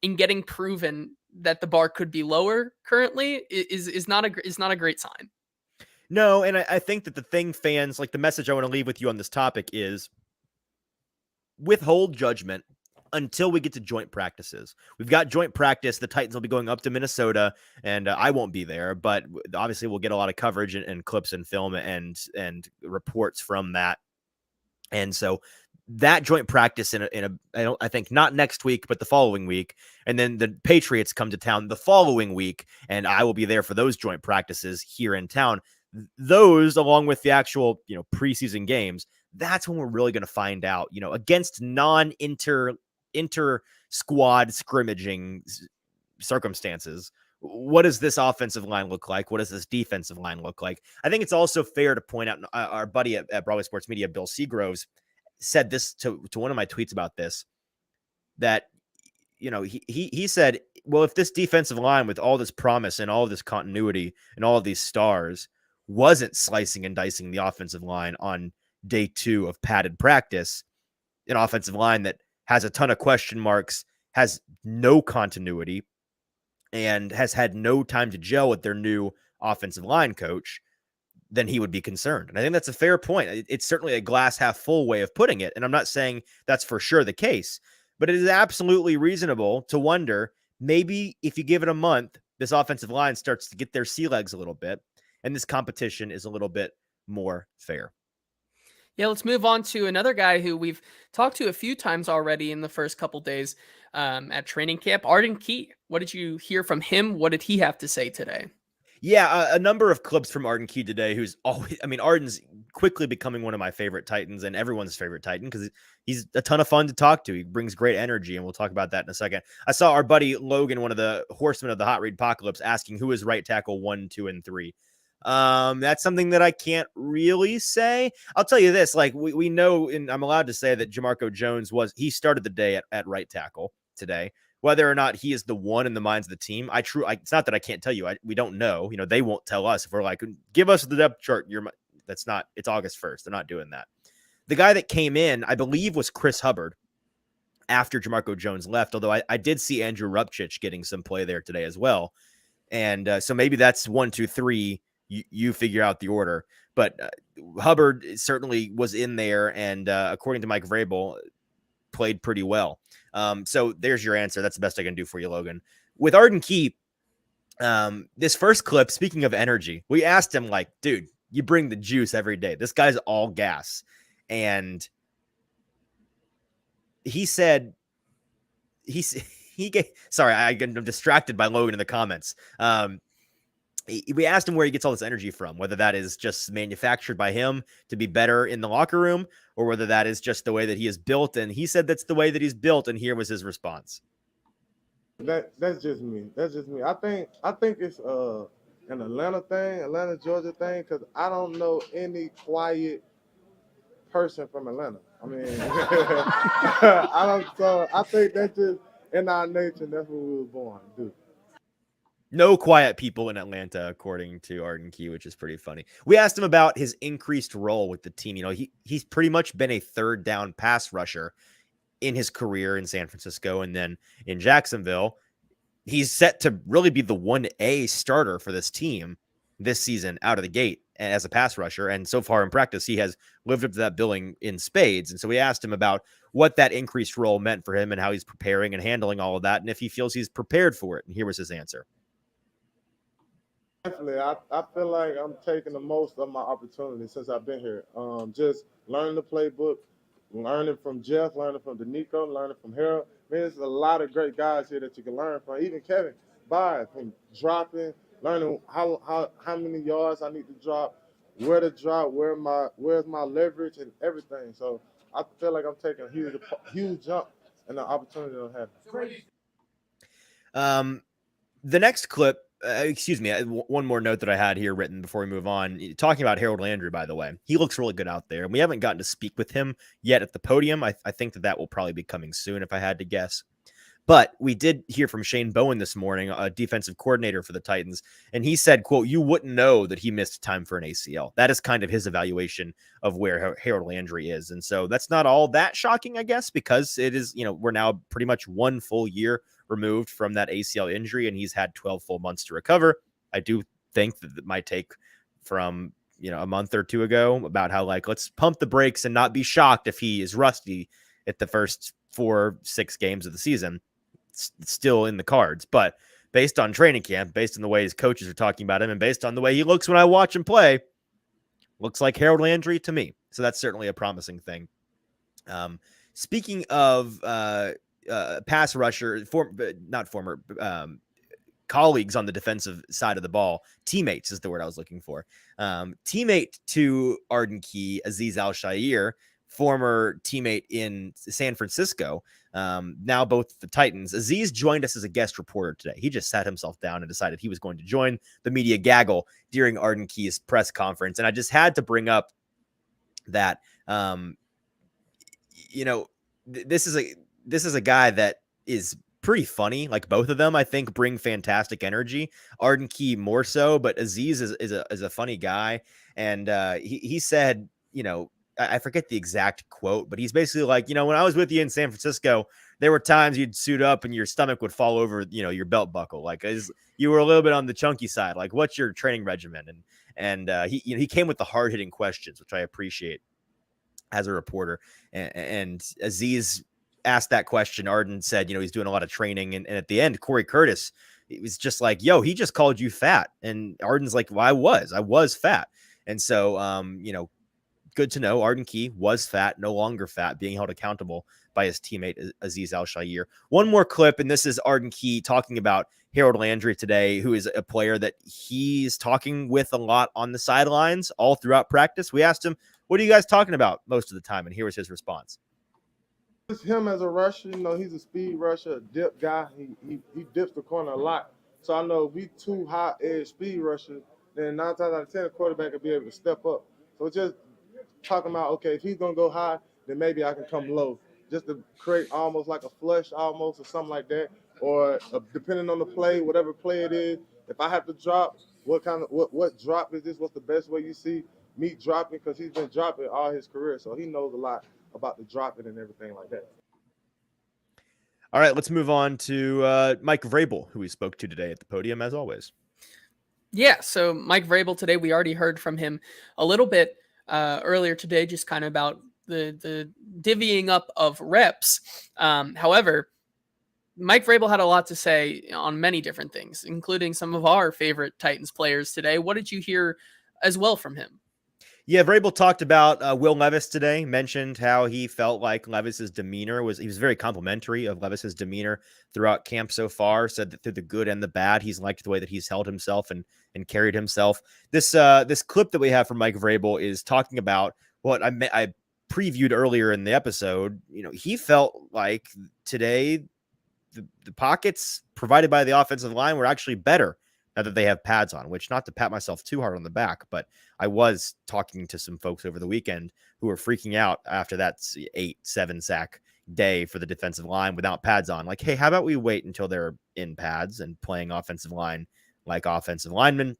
and getting proven that the bar could be lower currently is not a great sign. No, and I think that the thing, fans, like, the message I want to leave with you on this topic is withhold judgment until we get to joint practices. We've got joint practice. The Titans will be going up to Minnesota, and I won't be there, but obviously we'll get a lot of coverage and clips and film and reports from that. And so that joint practice I think not next week, but the following week. And then the Patriots come to town the following week, and I will be there for those joint practices here in town. Those, along with the actual, preseason games, that's when we're really going to find out, against inter squad scrimmaging circumstances, what does this offensive line look like? What does this defensive line look like? I think it's also fair to point out, our buddy at Broadway Sports Media, Bill Seagroves, said this to one of my tweets about this, that, he said, well, if this defensive line with all this promise and all of this continuity and all of these stars wasn't slicing and dicing the offensive line on day 2 of padded practice, an offensive line that has a ton of question marks, has no continuity, and has had no time to gel with their new offensive line coach, then he would be concerned. And I think that's a fair point. It's certainly a glass half full way of putting it. And I'm not saying that's for sure the case, but it is absolutely reasonable to wonder, maybe if you give it a month, this offensive line starts to get their sea legs a little bit, and this competition is a little bit more fair. Yeah, let's move on to another guy who we've talked to a few times already in the first couple days at training camp, Arden Key. What did you hear from him? What did he have to say today? Yeah, a number of clips from Arden Key today, who's always, I mean, Arden's quickly becoming one of my favorite Titans and everyone's favorite Titan because he's a ton of fun to talk to. He brings great energy, and we'll talk about that in a second. I saw our buddy Logan, one of the horsemen of the Hot Read Apocalypse, asking who is right tackle 1, 2, and 3. That's something that I can't really say. I'll tell you this, like we know, and I'm allowed to say that Jamarco Jones he started the day at right tackle today. Whether or not he is the one in the minds of the team, it's not that I can't tell you. We don't know. You know, they won't tell us if we're like, give us the depth chart. It's August 1st. They're not doing that. The guy that came in, I believe, was Chris Hubbard after Jamarco Jones left, although I did see Andrew Rupchich getting some play there today as well. And so maybe that's 1, 2, 3. You figure out the order. But Hubbard certainly was in there, and according to Mike Vrabel, played pretty well. So there's your answer. That's the best I can do for you, Logan. With Arden Key, this first clip, speaking of energy, we asked him, like, dude, you bring the juice every day. This guy's all gas. And he said, sorry, I'm distracted by Logan in the comments. We asked him where he gets all this energy from, whether that is just manufactured by him to be better in the locker room, or whether that is just the way that he is built. And he said that's the way that he's built. And here was his response. That's just me. That's just me. I think it's an Atlanta, Georgia thing, because I don't know any quiet person from Atlanta. I mean, I think that's just in our nature. That's what we were born to do. No quiet people in Atlanta, according to Arden Key, which is pretty funny. We asked him about his increased role with the team. You know, he's pretty much been a third down pass rusher in his career in San Francisco and then in Jacksonville. He's set to really be the 1A starter for this team this season out of the gate as a pass rusher. And so far in practice, he has lived up to that billing in spades. And so we asked him about what that increased role meant for him and how he's preparing and handling all of that, and if he feels he's prepared for it. And here was his answer. Definitely. I feel like I'm taking the most of my opportunity since I've been here. Just learning the playbook, learning from Jeff, learning from Danico, learning from Harold. I mean, there's a lot of great guys here that you can learn from. Even Kevin Byard, from dropping, learning how many yards I need to drop, where to drop, where's my leverage and everything. So I feel like I'm taking a huge jump in the opportunity I have. The next clip. One more note that I had here written before we move on. Talking about Harold Landry, by the way, he looks really good out there. And we haven't gotten to speak with him yet at the podium. I think that will probably be coming soon, if I had to guess. But we did hear from Shane Bowen this morning, a defensive coordinator for the Titans, and he said, quote, you wouldn't know that he missed time for an ACL. That is kind of his evaluation of where Harold Landry is. And so that's not all that shocking, I guess, because it is, we're now pretty much 1 full year removed from that ACL injury, and he's had 12 full months to recover. I do think that my take from, a month or two ago about how, like, let's pump the brakes and not be shocked if he is rusty at the first 4-6 games of the season. It's still in the cards, but based on training camp, based on the way his coaches are talking about him, and based on the way he looks when I watch him play, looks like Harold Landry to me. So that's certainly a promising thing. Speaking of pass rusher, colleagues on the defensive side of the ball, teammates is the word I was looking for. Teammate to Arden Key, Azeez Al-Shaair, former teammate in San Francisco, now both the Titans. Azeez joined us as a guest reporter today. He just sat himself down and decided he was going to join the media gaggle during Arden Key's press conference. And I just had to bring up that, this is a guy that is pretty funny. Like, both of them, I think, bring fantastic energy. Arden Key more so, but Azeez is a funny guy. And he said, I forget the exact quote, but he's basically like, when I was with you in San Francisco, there were times you'd suit up and your stomach would fall over, your belt buckle. Like you were a little bit on the chunky side. Like, what's your training regimen? And he came with the hard hitting questions, which I appreciate as a reporter. And Aziz asked that question. Arden said, he's doing a lot of training. And at the end, Corey Curtis, it was just like, yo, he just called you fat. And Arden's like, well, I was fat. And so, good to know Arden Key was fat, no longer fat, being held accountable by his teammate Aziz Al-Shaair. One more clip, and this is Arden Key talking about Harold Landry today, who is a player that he's talking with a lot on the sidelines all throughout practice. We asked him, what are you guys talking about most of the time? And here was his response. It's him as a rusher. He's a speed rusher, a dip guy. He dips the corner a lot. So I know if we too high edge speed rusher, then 9 times out of 10, the quarterback will be able to step up. So just talking about, okay, if he's going to go high, then maybe I can come low just to create almost like a flush almost or something like that. Or depending on the play, whatever play it is, if I have to drop, what drop is this? What's the best way you see me dropping? Because he's been dropping all his career, so he knows a lot about the dropping and everything like that. All right, let's move on to Mike Vrabel, who we spoke to today at the podium, as always. Yeah, so Mike Vrabel today, we already heard from him a little bit earlier today, just kind of about the divvying up of reps. However, Mike Vrabel had a lot to say on many different things, including some of our favorite Titans players today. What did you hear as well from him? Yeah, Vrabel talked about Will Levis today, mentioned how he felt like Levis's demeanor he was very complimentary of Levis's demeanor throughout camp so far, said that through the good and the bad, he's liked the way that he's held himself and carried himself. This clip that we have from Mike Vrabel is talking about what I previewed earlier in the episode. He felt like today the pockets provided by the offensive line were actually better now that they have pads on, which, not to pat myself too hard on the back, but I was talking to some folks over the weekend who were freaking out after that 8-7 sack day for the defensive line without pads on. Like, hey, how about we wait until they're in pads and playing offensive line like offensive linemen?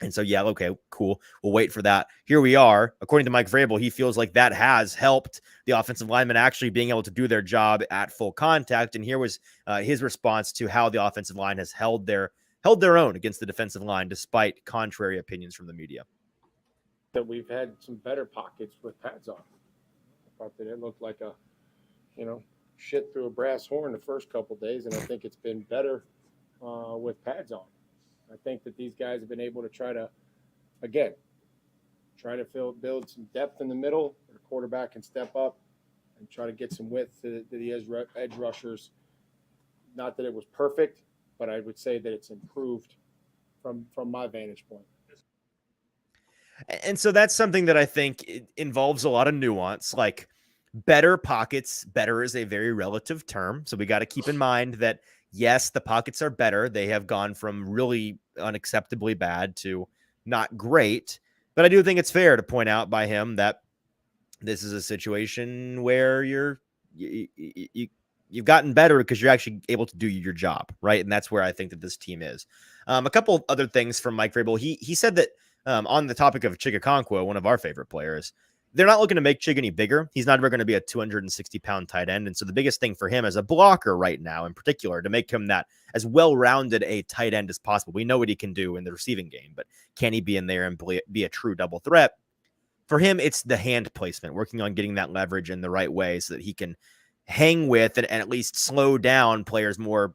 And so, yeah, okay, cool. We'll wait for that. Here we are. According to Mike Vrabel, he feels like that has helped the offensive linemen actually being able to do their job at full contact. And here was his response to how the offensive line has held their own against the defensive line, despite contrary opinions from the media. That we've had some better pockets with pads on. I thought that it looked like a, shit through a brass horn the first couple of days, and I think it's been better with pads on. I think that these guys have been able to try to build some depth in the middle. The quarterback can step up and try to get some width to the edge rushers. Not that it was perfect, but I would say that it's improved from my vantage point. And so that's something that I think involves a lot of nuance. Like, better pockets, better is a very relative term. So we got to keep in mind that, yes, the pockets are better. They have gone from really unacceptably bad to not great. But I do think it's fair to point out by him that this is a situation where you've gotten better because you're actually able to do your job, right? And that's where I think that this team is. A couple other things from Mike Vrabel. He said that on the topic of Chig Okonkwo, one of our favorite players, they're not looking to make Chig any bigger. He's not ever going to be a 260-pound tight end. And so the biggest thing for him as a blocker right now, in particular, to make him that as well-rounded a tight end as possible. We know what he can do in the receiving game, but can he be in there and be a true double threat? For him, it's the hand placement, working on getting that leverage in the right way so that he can hang with and at least slow down players more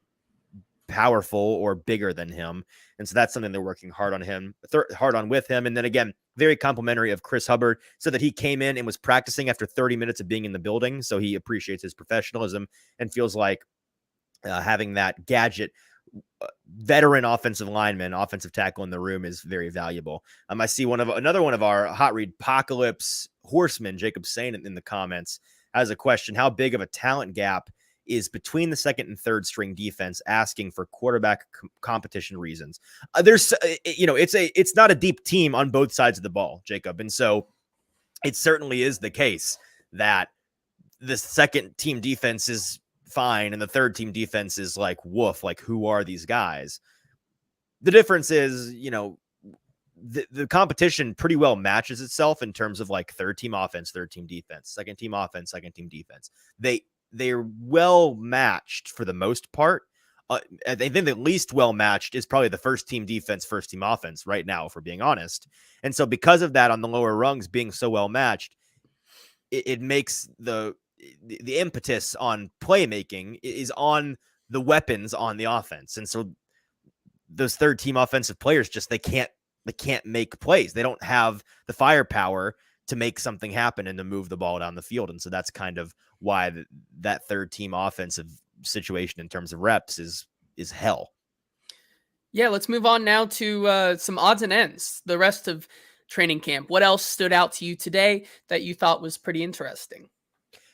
powerful or bigger than him. And so that's something they're working hard on with him. And then again, very complimentary of Chris Hubbard, so that he came in and was practicing after 30 minutes of being in the building. So he appreciates his professionalism and feels like having that gadget veteran offensive tackle in the room is very valuable. I see another one of our Hot Read Apocalypse horsemen, Jacob Sain, in the comments has a question: how big of a talent gap is between the second and third string defense, asking for quarterback competition reasons? It's not a deep team on both sides of the ball, Jacob. And so it certainly is the case that the second team defense is fine and the third team defense is like, woof, like, who are these guys? The difference is, the competition pretty well matches itself in terms of like third team offense, third team defense, second team offense, second team defense. they're well matched for the most part. I think the least well matched is probably the first team defense, first team offense right now, if we're being honest. And so because of that, on the lower rungs being so well matched, it makes the impetus on playmaking is on the weapons on the offense. And so those third team offensive players they can't make plays. They don't have the firepower to make something happen and to move the ball down the field. And so that's kind of why that third team offensive situation in terms of reps is hell. Yeah, let's move on now to some odds and ends. The rest of training camp. What else stood out to you today that you thought was pretty interesting?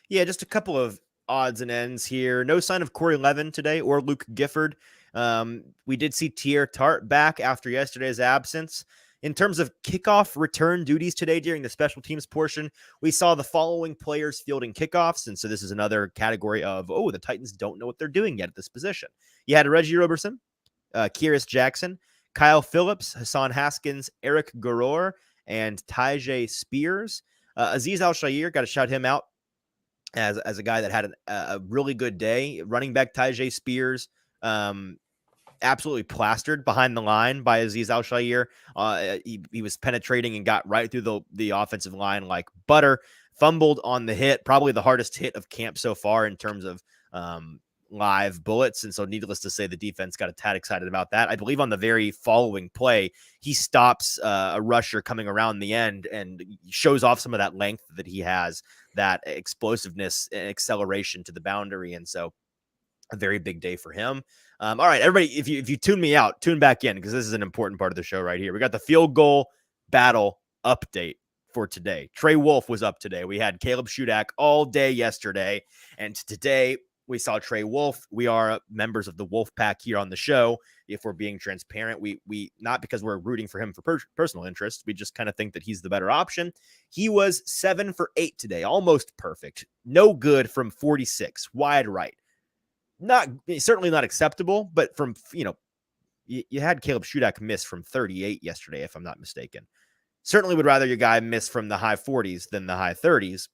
Yeah, just a couple of odds and ends here. No sign of Corey Levin today or Luke Gifford. We did see Tier Tart back after yesterday's absence. In terms of kickoff return duties today during the special teams portion, we saw the following players fielding kickoffs. And so this is another category of, the Titans don't know what they're doing yet at this position. You had Reggie Roberson, Kyrus Jackson, Kyle Phillips, Hassan Haskins, Eric Garor, and Tyjae Spears. Azeez Al-Shaair, got to shout him out as a guy that had a really good day. Running back Tyjae Spears, absolutely plastered behind the line by Azeez Al-Shaair. He was penetrating and got right through the offensive line like butter. Fumbled on the hit, probably the hardest hit of camp so far in terms of live bullets. And so needless to say, the defense got a tad excited about that. I believe on the very following play, he stops a rusher coming around the end and shows off some of that length that he has, that explosiveness and acceleration to the boundary. And so a very big day for him. All right, everybody, if you tune me out, tune back in because this is an important part of the show right here. We got the field goal battle update for today. Trey Wolff was up today. We had Caleb Shudak all day yesterday, and today we saw Trey Wolff. We are members of the Wolf Pack here on the show. If we're being transparent, we not because we're rooting for him for personal interest. We just kind of think that he's the better option. He was 7 for 8 today, almost perfect. No good from 46, wide right. Certainly not acceptable, but from, you had Caleb Shudak miss from 38 yesterday, if I'm not mistaken. Certainly would rather your guy miss from the high 40s than the high 30s.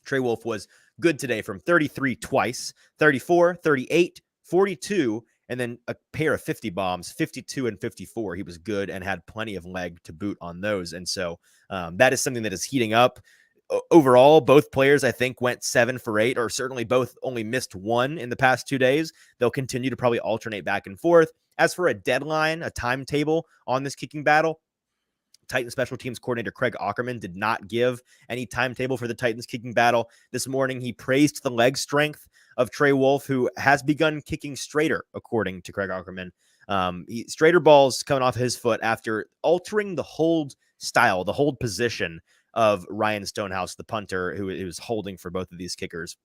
Trey Wolff was good today from 33 twice, 34, 38, 42, and then a pair of 50 bombs, 52 and 54. He was good and had plenty of leg to boot on those. And so that is something that is heating up. Overall, both players, I think, went 7 for 8, or certainly both only missed 1 in the past 2 days. They'll continue to probably alternate back and forth. As for a deadline, a timetable on this kicking battle, Titans special teams coordinator Craig Aukerman did not give any timetable for the Titans kicking battle. This morning, he praised the leg strength of Trey Wolff, who has begun kicking straighter, according to Craig Aukerman. Straighter balls coming off his foot after altering the hold style, the hold position of Ryan Stonehouse, the punter, who was holding for both of these kickers.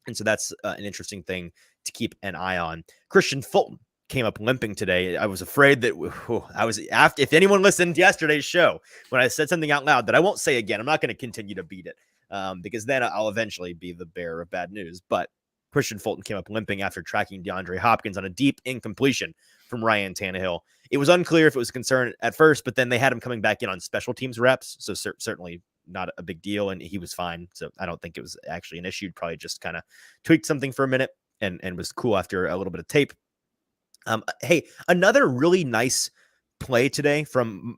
And so that's an interesting thing to keep an eye on. Christian Fulton came up limping today. I was afraid that if anyone listened to yesterday's show, when I said something out loud that I won't say again, I'm not going to continue to beat it because then I'll eventually be the bearer of bad news. But Christian Fulton came up limping after tracking DeAndre Hopkins on a deep incompletion from Ryan Tannehill. It was unclear if it was a concern at first, but then they had him coming back in on special teams reps. So certainly not a big deal. And he was fine. So I don't think it was actually an issue. Probably just kind of tweaked something for a minute and was cool after a little bit of tape. Hey, another really nice play today from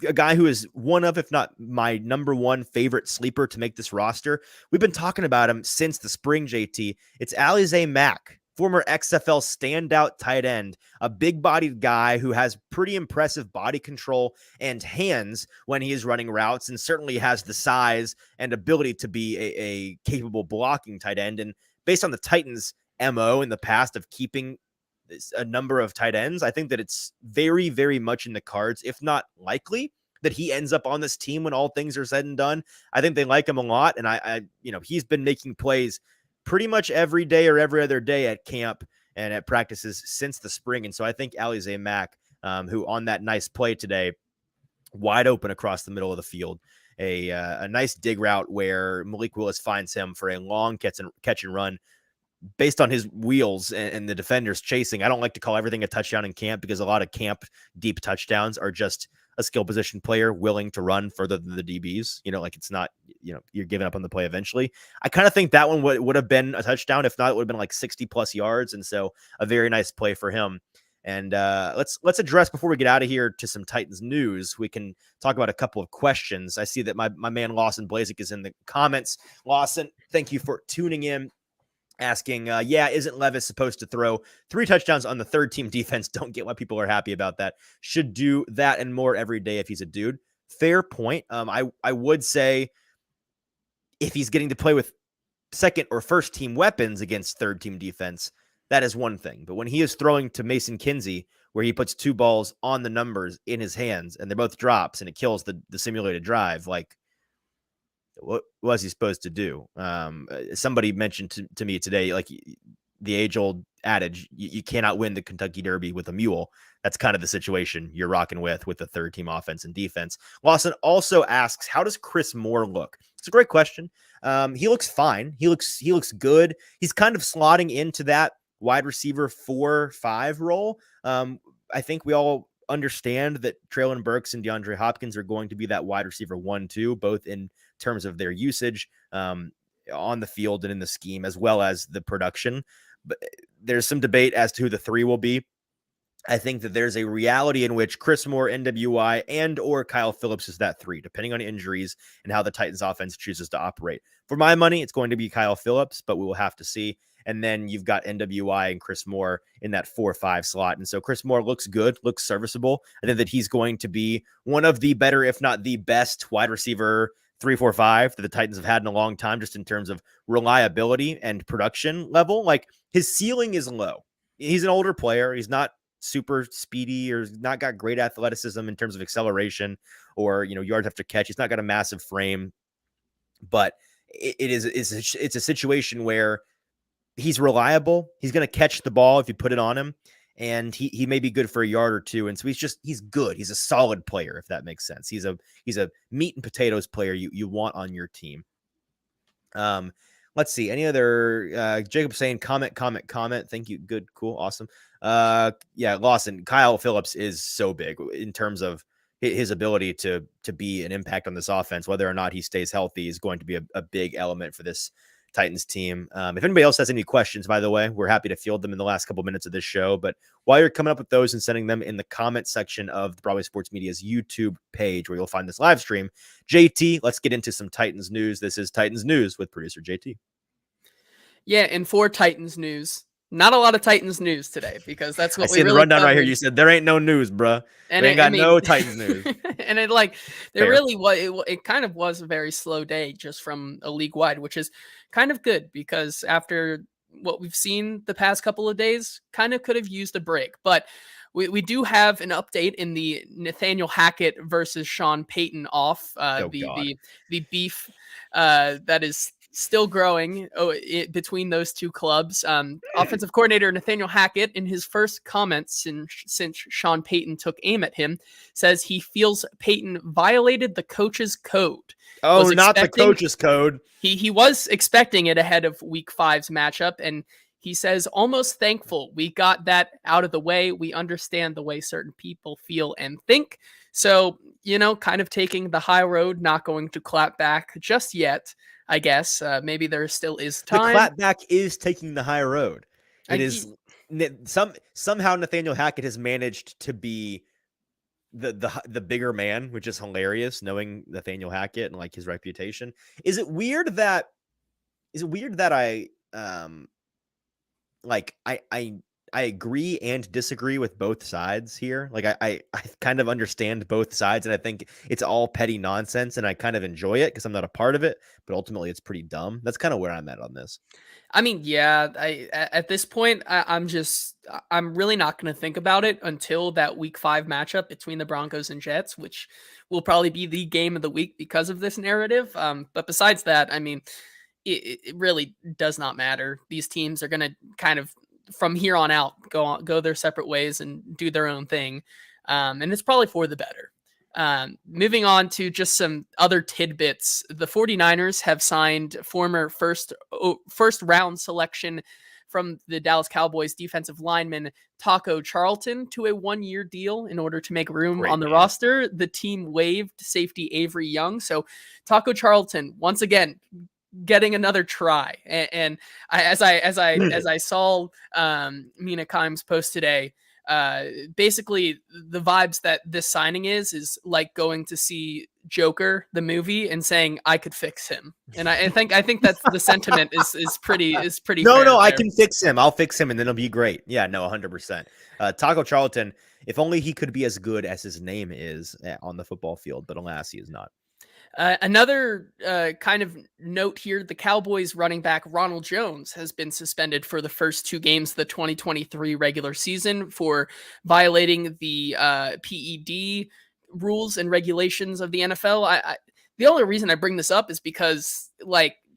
a guy who is one of, if not my number one favorite sleeper to make this roster. We've been talking about him since the spring, JT. It's Alize Mack, former XFL standout tight end, a big-bodied guy who has pretty impressive body control and hands when he is running routes, and certainly has the size and ability to be a capable blocking tight end. And based on the Titans' MO in the past of keeping a number of tight ends, I think that it's very, very much in the cards, if not likely, that he ends up on this team when all things are said and done. I think they like him a lot, and he's been making plays pretty much every day or every other day at camp and at practices since the spring. And so I think Alize Mack, who on that nice play today, wide open across the middle of the field, a nice dig route where Malik Willis finds him for a long catch and run. Based on his wheels and the defenders chasing, I don't like to call everything a touchdown in camp because a lot of camp deep touchdowns are just a skill position player willing to run further than the DBs. Like it's not, you're giving up on the play eventually. I kind of think that one would have been a touchdown. If not, it would have been like 60 plus yards. And so a very nice play for him. And let's address, before we get out of here, to some Titans news. We can talk about a couple of questions. I see that my man Lawson Blazik is in the comments. Lawson, thank you for tuning in. Asking, isn't Levis supposed to throw 3 touchdowns on the third team defense? Don't get why people are happy about that. Should do that and more every day if he's a dude. Fair point. I would say if he's getting to play with second or first team weapons against third team defense, that is one thing. But when he is throwing to Mason Kinsey, where he puts 2 balls on the numbers in his hands and they're both drops and it kills the simulated drive, like, what was he supposed to do? Somebody mentioned to me today, like the age-old adage, you cannot win the Kentucky Derby with a mule. That's kind of the situation you're rocking with the third-team offense and defense. Lawson also asks, how does Chris Moore look? It's a great question. He looks fine. He looks good. He's kind of slotting into that wide receiver 4-5 role. I think we all understand that Treylon Burks and DeAndre Hopkins are going to be that wide receiver 1-2, both in terms of their usage on the field and in the scheme, as well as the production. But there's some debate as to who the 3 will be. I think that there's a reality in which Chris Moore, NWI, and or Kyle Phillips is that 3, depending on injuries and how the Titans offense chooses to operate. For my money, it's going to be Kyle Phillips, but we will have to see. And then you've got NWI and Chris Moore in that 4-5 slot. And so Chris Moore looks good, looks serviceable. I think that he's going to be one of the better, if not the best, wide receiver 3-4-5 that the Titans have had in a long time, just in terms of reliability and production level. Like, his ceiling is low. He's an older player. He's not super speedy or not got great athleticism in terms of acceleration or, yards after catch. He's not got a massive frame, but it's a situation where he's reliable. He's going to catch the ball if you put it on him, and he may be good for a yard or 2. And so he's good. He's a solid player, if that makes sense. He's a meat and potatoes player you want on your team. Let's see. Any other, Jacob saying comment. Thank you. Good. Cool. Awesome. Lawson, Kyle Phillips is so big in terms of his ability to be an impact on this offense. Whether or not he stays healthy is going to be a big element for this Titans team. If anybody else has any questions, by the way, we're happy to field them in the last couple minutes of this show. But while you're coming up with those and sending them in the comment section of the Broadway Sports Media's YouTube page, where you'll find this live stream, JT, let's get into some Titans news. This is Titans news with producer JT. Yeah, and for Titans news, not a lot of Titans news today, because that's what I see in the rundown right here. You said there ain't no news, bro. And ain't got no Titans news. And really was, it kind of was a very slow day just from a league wide, which is kind of good, because after what we've seen the past couple of days, kind of could have used a break. But we do have an update in the Nathaniel Hackett versus Sean Payton off, the beef that is still growing between those two clubs. Offensive coordinator Nathaniel Hackett, in his first comments since Sean Payton took aim at him, says he feels Payton violated the coach's code. Oh, not the coach's code. He was expecting it ahead of Week 5's matchup, and he says, almost thankful we got that out of the way. We understand the way certain people feel and think. So, kind of taking the high road, not going to clap back just yet. I guess maybe there still is time. The clapback is taking the high road. It is somehow Nathaniel Hackett has managed to be the bigger man, which is hilarious, knowing Nathaniel Hackett and like his reputation. Is it weird that I agree and disagree with both sides here? Like I kind of understand both sides, and I think it's all petty nonsense, and I kind of enjoy it because I'm not a part of it, but ultimately it's pretty dumb. That's kind of where I'm at on this. I mean, yeah, at this point, I'm really not going to think about it until that Week 5 matchup between the Broncos and Jets, which will probably be the game of the week because of this narrative. But besides that, I mean, it really does not matter. These teams are going to kind of, from here on out, go their separate ways and do their own thing. And it's probably for the better. Moving on to just some other tidbits. The 49ers have signed former first round selection from the Dallas Cowboys defensive lineman Taco Charlton to a 1-year deal in order to make room on the roster. The team waived safety Avery Young. So Taco Charlton, once again, getting another try. And as I saw Mina Kimes post today, basically the vibes that this signing is like going to see Joker the movie and saying I could fix him, and I think that's the sentiment is pretty no, I can fix him, I'll fix him, and then it'll be great. Yeah, no, 100%. Taco Charlton, if only he could be as good as his name is on the football field, but alas, he is not. Another kind of note here, the Cowboys running back Ronald Jones has been suspended for the first 2 games of the 2023 regular season for violating the PED rules and regulations of the NFL. The only reason I bring this up is because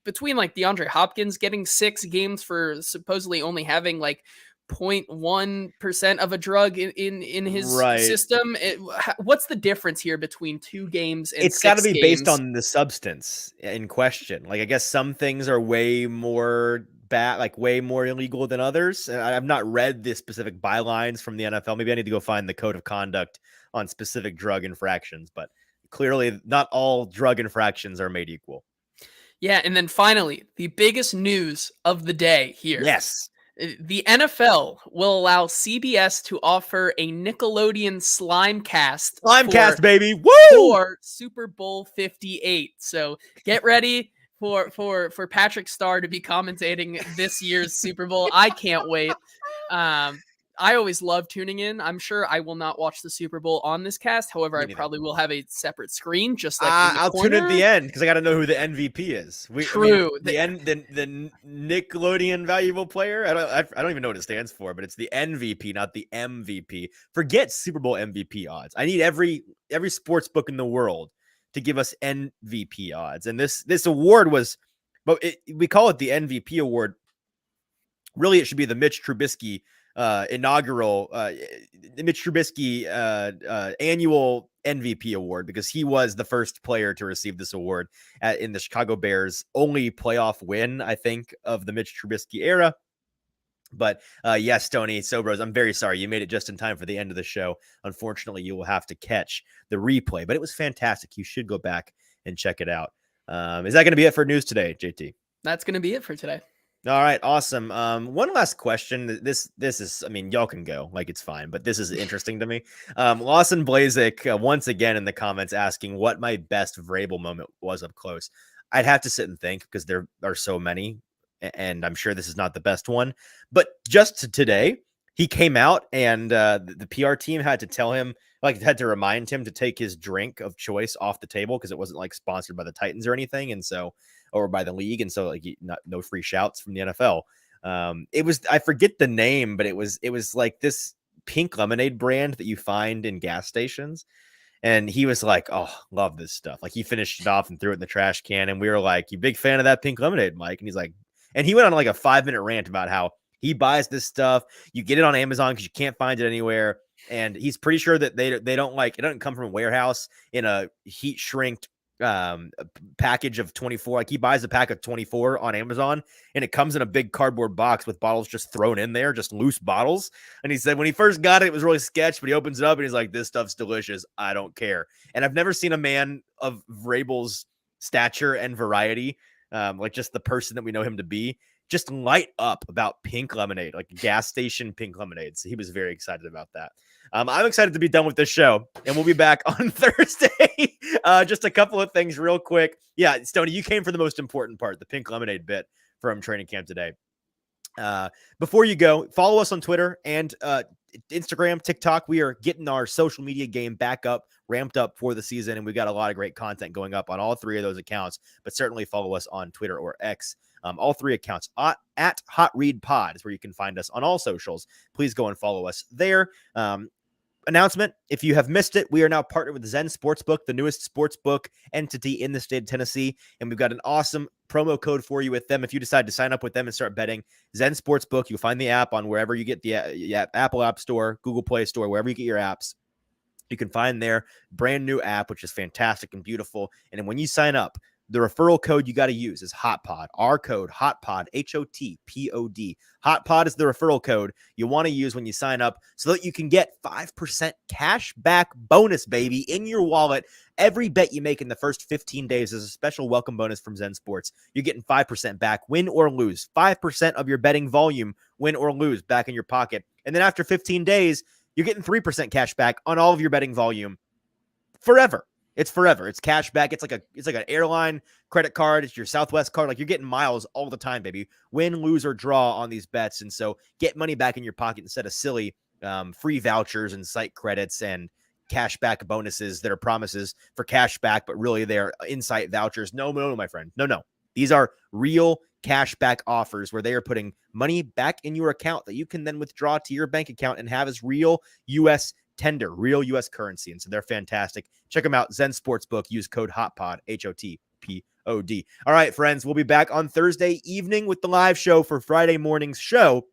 between DeAndre Hopkins getting 6 games for supposedly only having 0.1% of a drug in his system. What's the difference here between 2 games and it's got to be based on the substance in question. I guess some things are way more bad, way more illegal than others. And I've not read the specific bylines from the NFL. Maybe I need to go find the code of conduct on specific drug infractions, but clearly not all drug infractions are made equal. Yeah. And then finally, the biggest news of the day here. Yes. The NFL will allow CBS to offer a Nickelodeon Slimecast, baby, woo! For Super Bowl 58. So get ready for Patrick Starr to be commentating this year's Super Bowl. I can't wait. I always love tuning in. I'm sure I will not watch the Super Bowl on this cast. However, I probably will have a separate screen, just like I'll tune in at the end because I got to know who the MVP is. True. The Nickelodeon valuable player. I don't even know what it stands for, but it's the MVP, not the MVP. Forget Super Bowl MVP odds. I need every sports book in the world to give us MVP odds. And this award was, but we call it the MVP award. Really, it should be the Mitch Trubisky inaugural Mitch Trubisky annual MVP award, because he was the first player to receive this award in the Chicago Bears' only playoff win, I think, of the Mitch Trubisky era. But yes, Tony Sobros, I'm very sorry. You made it just in time for the end of the show. Unfortunately, you will have to catch the replay, but it was fantastic. You should go back and check it out. Is that going to be it for news today, JT? That's going to be it for today. All right, awesome. One last question. This is, I mean, y'all can go, it's fine, but this is interesting to me. Lawson Blazik once again in the comments asking what my best Vrabel moment was up close. I'd have to sit and think because there are so many, and I'm sure this is not the best one. But just today, he came out and the PR team had to tell him, had to remind him to take his drink of choice off the table because it wasn't sponsored by the Titans or anything, and so. Or by the league, and so no free shouts from the NFL. It was, I forget the name, but it was like this pink lemonade brand that you find in gas stations, and he was like, "Oh, love this stuff!" He finished it off and threw it in the trash can, and we were like, "You big fan of that pink lemonade, Mike?" And he's like, and he went on a 5-minute rant about how he buys this stuff. You get it on Amazon because you can't find it anywhere, and he's pretty sure that they don't it doesn't come from a warehouse in a heat shrinked package of 24. He buys a pack of 24 on Amazon, and it comes in a big cardboard box with bottles just thrown in there, just loose bottles. And he said when he first got it, it was really sketch, but he opens it up and he's like, "This stuff's delicious. I don't care." And I've never seen a man of Vrabel's stature and variety, just the person that we know him to be, just light up about pink lemonade, gas station pink lemonade. So he was very excited about that. I'm excited to be done with this show, and we'll be back on Thursday. Just a couple of things real quick. Yeah, Stoney, you came for the most important part, the pink lemonade bit from training camp today. Before you go, follow us on Twitter and Instagram, TikTok. We are getting our social media game back up, ramped up for the season, and we've got a lot of great content going up on all 3 of those accounts, but certainly follow us on Twitter or X. All 3 accounts at Hot Read Pod is where you can find us on all socials. Please go and follow us there. Announcement, if you have missed it, we are now partnered with Zen Sportsbook, the newest sportsbook entity in the state of Tennessee, and we've got an awesome promo code for you with them. If you decide to sign up with them and start betting, Zen Sportsbook, you'll find the app on wherever you get the Apple App Store, Google Play Store, wherever you get your apps. You can find their brand new app, which is fantastic and beautiful. And then when you sign up, the referral code you got to use is HOTPOD. Our code, HOTPOD, HOTPOD. HOTPOD is the referral code you want to use when you sign up so that you can get 5% cash back bonus, baby, in your wallet. Every bet you make in the first 15 days is a special welcome bonus from Zen Sports. You're getting 5% back, win or lose. 5% of your betting volume, win or lose, back in your pocket. And then after 15 days, you're getting 3% cash back on all of your betting volume forever. It's forever. It's cash back. It's like an airline credit card. It's your Southwest card. Like, you're getting miles all the time, baby. Win, lose, or draw on these bets. And so get money back in your pocket instead of silly free vouchers and site credits and cash back bonuses that are promises for cash back, but really they're insight vouchers. No, my friend. No. These are real cash back offers where they are putting money back in your account that you can then withdraw to your bank account and have as real U.S. tender, real U.S. currency. And so they're fantastic. Check them out. Zen Sportsbook. Use code HOTPOD, HOTPOD. All right, friends, we'll be back on Thursday evening with the live show for Friday morning's show.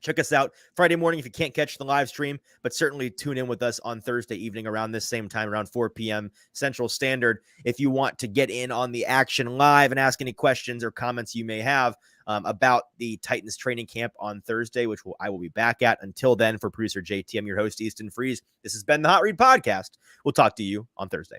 Check us out Friday morning if you can't catch the live stream, but certainly tune in with us on Thursday evening around this same time, around 4 p.m. Central Standard, if you want to get in on the action live and ask any questions or comments you may have about the Titans training camp on Thursday, which I will be back at. Until then, for producer JT, I'm your host, Easton Freeze. This has been the Hot Read Podcast. We'll talk to you on Thursday.